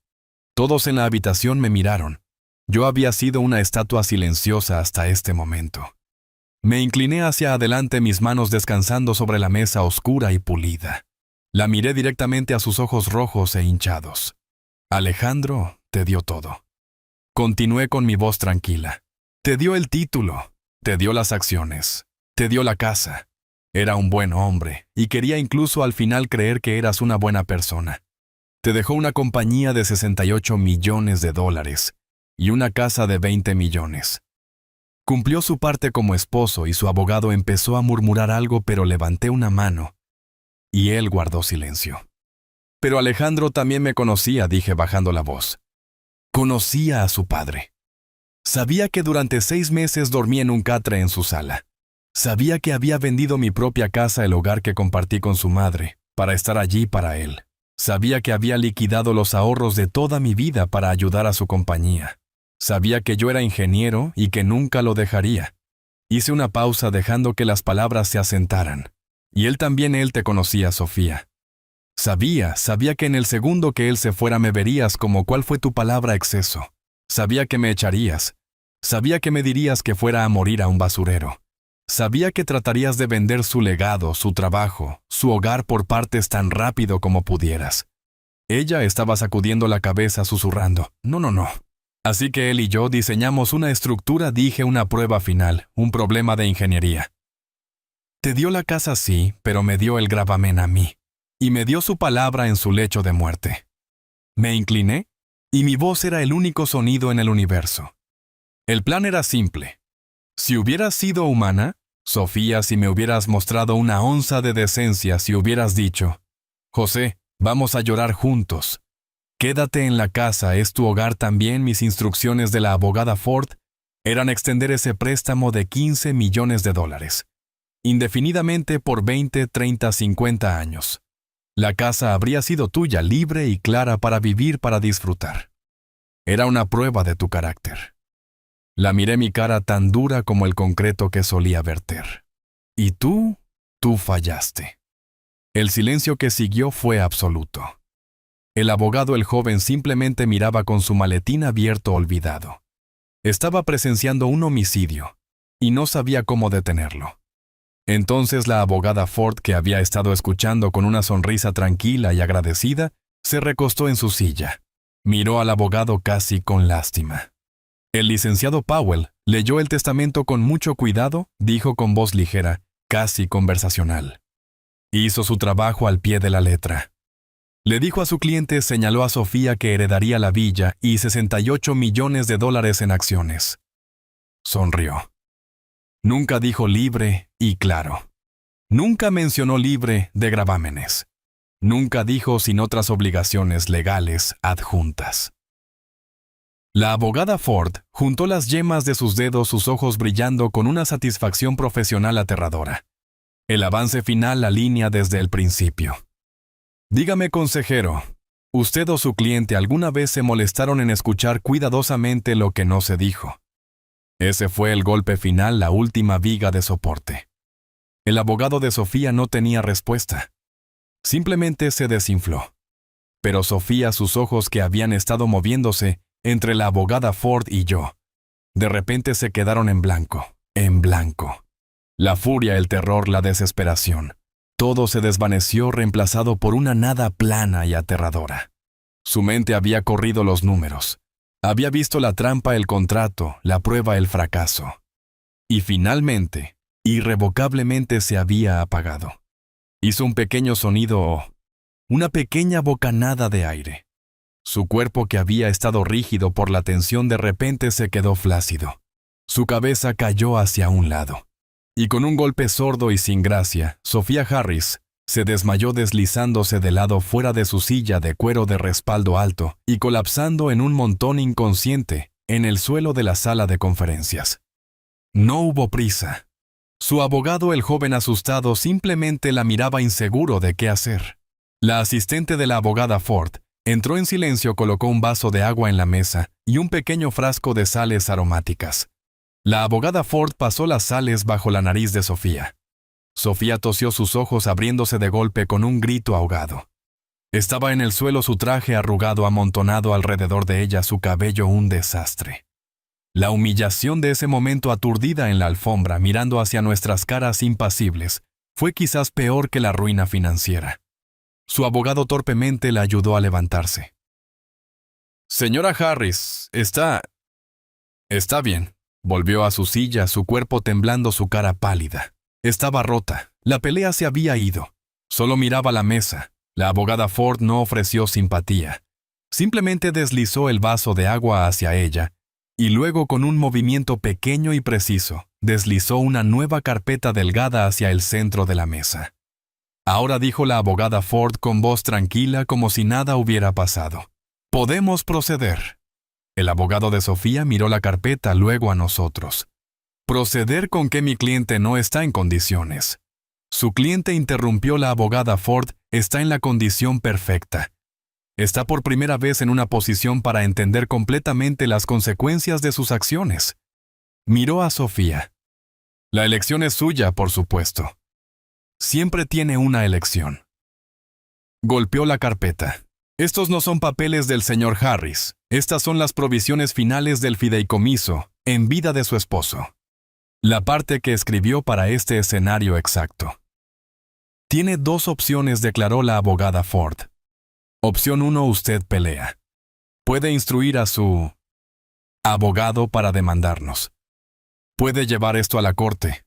Todos en la habitación me miraron. Yo había sido una estatua silenciosa hasta este momento. Me incliné hacia adelante, mis manos descansando sobre la mesa oscura y pulida. La miré directamente a sus ojos rojos e hinchados. Alejandro te dio todo. Continué con mi voz tranquila. Te dio el título, te dio las acciones, te dio la casa. Era un buen hombre y quería incluso al final creer que eras una buena persona. Te dejó una compañía de $68 millones y una casa de 20 millones. Cumplió su parte como esposo y su abogado empezó a murmurar algo, pero levanté una mano y él guardó silencio. Pero Alejandro también me conocía, dije bajando la voz. Conocía a su padre. Sabía que durante 6 meses dormí en un catre en su sala. Sabía que había vendido mi propia casa, el hogar que compartí con su madre, para estar allí para él. Sabía que había liquidado los ahorros de toda mi vida para ayudar a su compañía. Sabía que yo era ingeniero y que nunca lo dejaría. Hice una pausa dejando que las palabras se asentaran. Y él te conocía, Sofía. Sabía que en el segundo que él se fuera me verías como ¿cuál fue tu palabra? Exceso. Sabía que me echarías. Sabía que me dirías que fuera a morir a un basurero. Sabía que tratarías de vender su legado, su trabajo, su hogar por partes tan rápido como pudieras. Ella estaba sacudiendo la cabeza susurrando, no. Así que él y yo diseñamos una estructura, dije, una prueba final, un problema de ingeniería. Te dio la casa, sí, pero me dio el gravamen a mí. Y me dio su palabra en su lecho de muerte. Me incliné, y mi voz era el único sonido en el universo. El plan era simple. Si hubieras sido humana, Sofía, si me hubieras mostrado una onza de decencia, si hubieras dicho, José, vamos a llorar juntos. Quédate en la casa, es tu hogar también. Mis instrucciones de la abogada Ford eran extender ese préstamo de $15 millones, indefinidamente por 20, 30, 50 años. La casa habría sido tuya, libre y clara para vivir, para disfrutar. Era una prueba de tu carácter. La miré, mi cara tan dura como el concreto que solía verter. Y tú fallaste. El silencio que siguió fue absoluto. El abogado, el joven, simplemente miraba con su maletín abierto, olvidado. Estaba presenciando un homicidio y no sabía cómo detenerlo. Entonces la abogada Ford, que había estado escuchando con una sonrisa tranquila y agradecida, se recostó en su silla. Miró al abogado casi con lástima. El licenciado Powell leyó el testamento con mucho cuidado, dijo con voz ligera, casi conversacional. Hizo su trabajo al pie de la letra. Le dijo a su cliente, señaló a Sofía que heredaría la villa y $68 millones en acciones. Sonrió. Nunca dijo libre y claro. Nunca mencionó libre de gravámenes. Nunca dijo sin otras obligaciones legales adjuntas. La abogada Ford juntó las yemas de sus dedos, sus ojos brillando con una satisfacción profesional aterradora. El avance final, la línea desde el principio. Dígame, consejero, ¿usted o su cliente alguna vez se molestaron en escuchar cuidadosamente lo que no se dijo? Ese fue el golpe final, la última viga de soporte. El abogado de Sofía no tenía respuesta. Simplemente se desinfló. Pero Sofía, sus ojos que habían estado moviéndose entre la abogada Ford y yo, de repente se quedaron en blanco, en blanco. La furia, el terror, la desesperación. Todo se desvaneció reemplazado por una nada plana y aterradora. Su mente había corrido los números. Había visto la trampa, el contrato, la prueba, el fracaso. Y finalmente, irrevocablemente se había apagado. Hizo un pequeño sonido, una pequeña bocanada de aire. Su cuerpo, que había estado rígido por la tensión, de repente se quedó flácido. Su cabeza cayó hacia un lado. Y con un golpe sordo y sin gracia, Sofía Harris se desmayó deslizándose de lado fuera de su silla de cuero de respaldo alto y colapsando en un montón inconsciente en el suelo de la sala de conferencias. No hubo prisa. Su abogado, el joven asustado, simplemente la miraba inseguro de qué hacer. La asistente de la abogada Ford entró en silencio, colocó un vaso de agua en la mesa y un pequeño frasco de sales aromáticas. La abogada Ford pasó las sales bajo la nariz de Sofía. Sofía tosió, sus ojos abriéndose de golpe con un grito ahogado. Estaba en el suelo, su traje arrugado amontonado alrededor de ella, su cabello un desastre. La humillación de ese momento, aturdida en la alfombra, mirando hacia nuestras caras impasibles, fue quizás peor que la ruina financiera. Su abogado torpemente la ayudó a levantarse. «Señora Harris, está bien». Volvió a su silla, su cuerpo temblando, su cara pálida. Estaba rota. La pelea se había ido. Solo miraba la mesa. La abogada Ford no ofreció simpatía. Simplemente deslizó el vaso de agua hacia ella y luego, con un movimiento pequeño y preciso, deslizó una nueva carpeta delgada hacia el centro de la mesa. «Ahora», dijo la abogada Ford con voz tranquila, como si nada hubiera pasado, «podemos proceder». El abogado de Sofía miró la carpeta, luego a nosotros. «¿Proceder con que mi cliente no está en condiciones?» Su cliente, interrumpió la abogada Ford, está en la condición perfecta. Está por primera vez en una posición para entender completamente las consecuencias de sus acciones. Miró a Sofía. «La elección es suya, por supuesto. Siempre tiene una elección». Golpeó la carpeta. «Estos no son papeles del señor Harris. Estas son las provisiones finales del fideicomiso en vida de su esposo. La parte que escribió para este escenario exacto». «Tiene dos opciones», declaró la abogada Ford. «Opción 1, usted pelea. Puede instruir a su abogado para demandarnos. Puede llevar esto a la corte.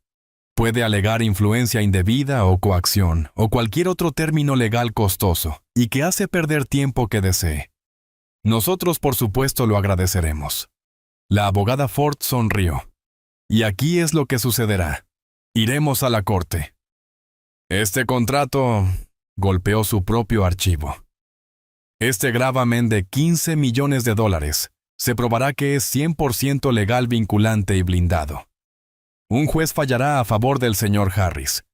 Puede alegar influencia indebida o coacción o cualquier otro término legal costoso y que hace perder tiempo que desee. Nosotros, por supuesto, lo agradeceremos». La abogada Ford sonrió. «Y aquí es lo que sucederá. Iremos a la corte». «Este contrato», golpeó su propio archivo. «Este gravamen de $15 millones se probará que es 100% legal, vinculante y blindado. Un juez fallará a favor del señor Harris.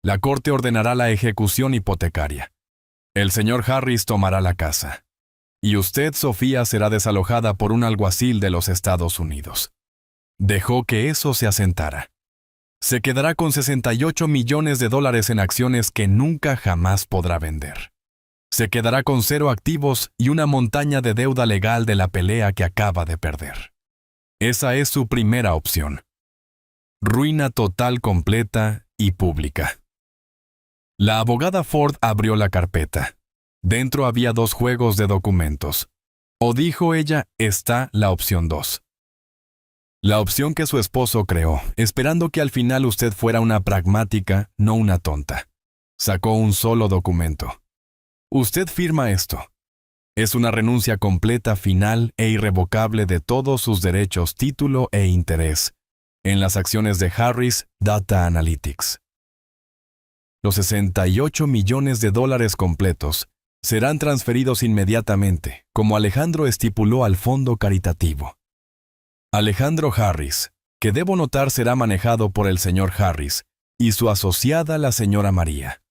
La corte ordenará la ejecución hipotecaria. El señor Harris tomará la casa. Y usted, Sofía, será desalojada por un alguacil de los Estados Unidos». Dejó que eso se asentara. Se quedará con $68 millones en acciones que nunca jamás podrá vender. Se quedará con 0 activos y una montaña de deuda legal de la pelea que acaba de perder. Esa es su primera opción. Ruina total, completa y pública. La abogada Ford abrió la carpeta. Dentro había 2 juegos de documentos. O, dijo ella, está la opción 2. La opción que su esposo creó, esperando que al final usted fuera una pragmática, no una tonta. Sacó un solo documento. Usted firma esto. Es una renuncia completa, final e irrevocable de todos sus derechos, título e interés en las acciones de Harris Data Analytics. Los $68 millones completos serán transferidos inmediatamente, como Alejandro estipuló, al fondo caritativo. Alejandro Harris, que debo notar será manejado por el señor Harris y su asociada, la señora María.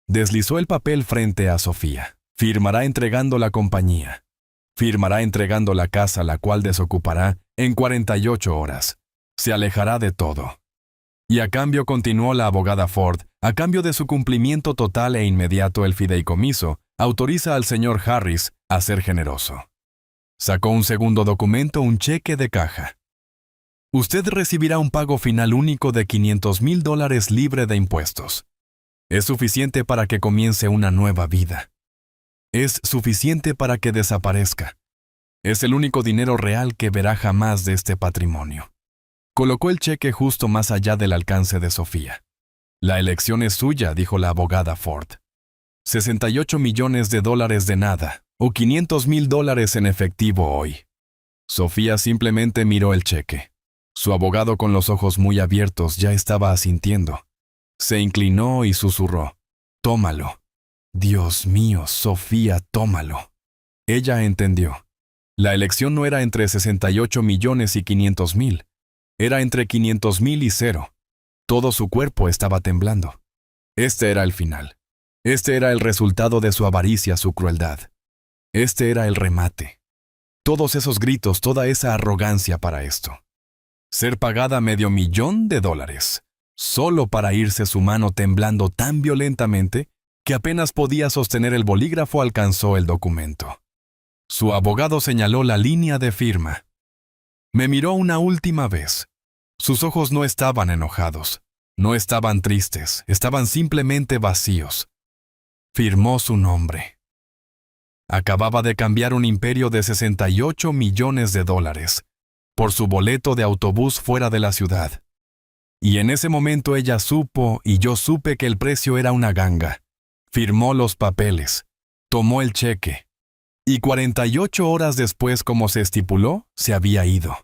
Deslizó el papel frente a Sofía. Firmará entregando la compañía. Firmará entregando la casa, la cual desocupará en 48 horas. Se alejará de todo. Y a cambio, continuó la abogada Ford, a cambio de su cumplimiento total e inmediato, el fideicomiso autoriza al señor Harris a ser generoso. Sacó un segundo documento, un cheque de caja. Usted recibirá un pago final único de $500,000 libre de impuestos. Es suficiente para que comience una nueva vida. Es suficiente para que desaparezca. Es el único dinero real que verá jamás de este patrimonio. Colocó el cheque justo más allá del alcance de Sofía. La elección es suya, dijo la abogada Ford. $68 millones de nada, o $500,000 en efectivo hoy. Sofía simplemente miró el cheque. Su abogado, con los ojos muy abiertos, ya estaba asintiendo. Se inclinó y susurró: «Tómalo». Dios mío, Sofía, tómalo. Ella entendió. La elección no era entre 68 millones y 500,000. Era entre 500,000 y 0. Todo su cuerpo estaba temblando. Este era el final. Este era el resultado de su avaricia, su crueldad. Este era el remate. Todos esos gritos, toda esa arrogancia para esto. Ser pagada $500,000, solo para irse su mano temblando tan violentamente que apenas podía sostener el bolígrafo, alcanzó el documento. Su abogado señaló la línea de firma. Me miró una última vez. Sus ojos no estaban enojados, no estaban tristes, estaban simplemente vacíos. Firmó su nombre. Acababa de cambiar un imperio de $68 millones por su boleto de autobús fuera de la ciudad. Y en ese momento ella supo, y yo supe, que el precio era una ganga. Firmó los papeles, tomó el cheque, y 48 horas después, como se estipuló, se había ido.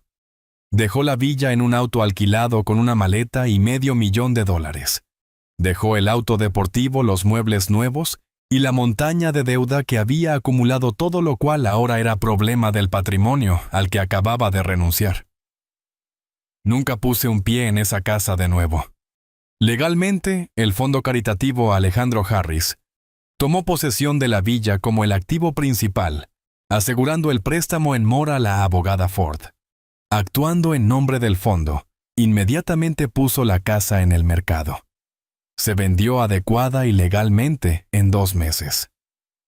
Dejó la villa en un auto alquilado con una maleta y $500,000. Dejó el auto deportivo, los muebles nuevos y la montaña de deuda que había acumulado, todo lo cual ahora era problema del patrimonio al que acababa de renunciar. Nunca puse un pie en esa casa de nuevo. Legalmente, el fondo caritativo Alejandro Harris tomó posesión de la villa como el activo principal, asegurando el préstamo en mora a la abogada Ford. Actuando en nombre del fondo, inmediatamente puso la casa en el mercado. Se vendió adecuada y legalmente en 2 meses.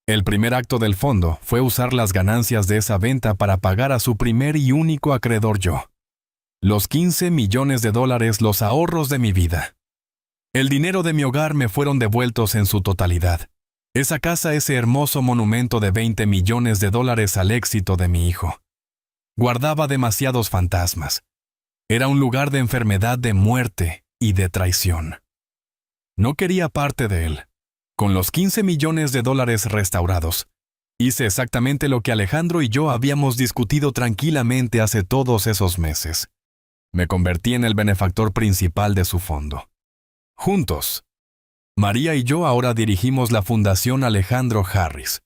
El primer acto del fondo fue usar las ganancias de esa venta para pagar a su primer y único acreedor, yo. Los $15 millones, los ahorros de mi vida. El dinero de mi hogar me fueron devueltos en su totalidad. Esa casa, ese hermoso monumento de $20 millones al éxito de mi hijo. Guardaba demasiados fantasmas. Era un lugar de enfermedad, de muerte y de traición. No quería parte de él. Con los $15 millones restaurados, hice exactamente lo que Alejandro y yo habíamos discutido tranquilamente hace todos esos meses. Me convertí en el benefactor principal de su fondo. Juntos, María y yo ahora dirigimos la Fundación Alejandro Harris,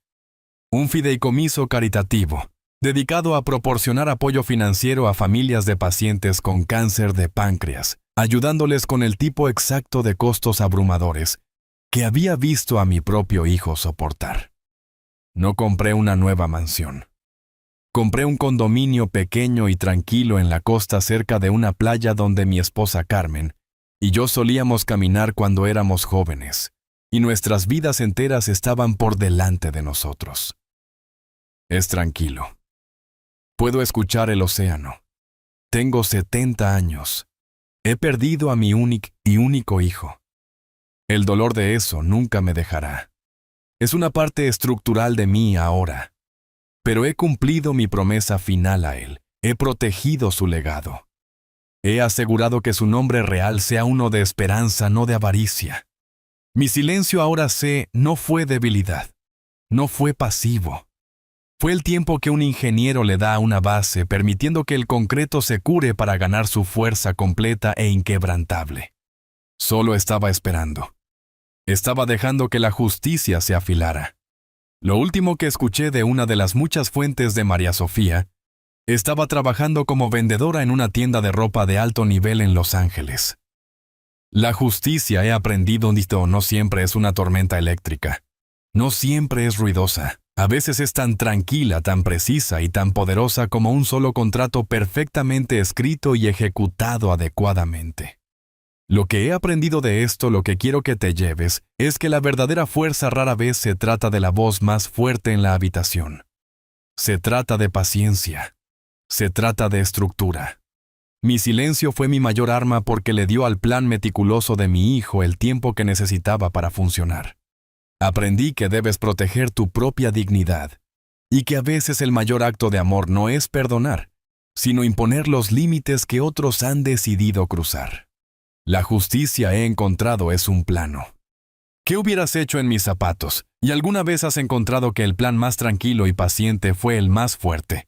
un fideicomiso caritativo dedicado a proporcionar apoyo financiero a familias de pacientes con cáncer de páncreas, ayudándoles con el tipo exacto de costos abrumadores que había visto a mi propio hijo soportar. No compré una nueva mansión. Compré un condominio pequeño y tranquilo en la costa, cerca de una playa donde mi esposa Carmen y yo solíamos caminar cuando éramos jóvenes, y nuestras vidas enteras estaban por delante de nosotros. Es tranquilo. Puedo escuchar el océano. Tengo 70 años. He perdido a mi único hijo. El dolor de eso nunca me dejará. Es una parte estructural de mí ahora. Pero he cumplido mi promesa final a él. He protegido su legado. He asegurado que su nombre real sea uno de esperanza, no de avaricia. Mi silencio, ahora sé, no fue debilidad. No fue pasivo. Fue el tiempo que un ingeniero le da a una base, permitiendo que el concreto se cure para ganar su fuerza completa e inquebrantable. Solo estaba esperando. Estaba dejando que la justicia se afilara. Lo último que escuché de una de las muchas fuentes de María Sofía, estaba trabajando como vendedora en una tienda de ropa de alto nivel en Los Ángeles. La justicia, he aprendido, no siempre es una tormenta eléctrica. No siempre es ruidosa. A veces es tan tranquila, tan precisa y tan poderosa como un solo contrato perfectamente escrito y ejecutado adecuadamente. Lo que he aprendido de esto, lo que quiero que te lleves, es que la verdadera fuerza rara vez se trata de la voz más fuerte en la habitación. Se trata de paciencia. Se trata de estructura. Mi silencio fue mi mayor arma porque le dio al plan meticuloso de mi hijo el tiempo que necesitaba para funcionar. Aprendí que debes proteger tu propia dignidad y que a veces el mayor acto de amor no es perdonar, sino imponer los límites que otros han decidido cruzar. La justicia, he encontrado, es un plano. ¿Qué hubieras hecho en mis zapatos? ¿Y alguna vez has encontrado que el plan más tranquilo y paciente fue el más fuerte?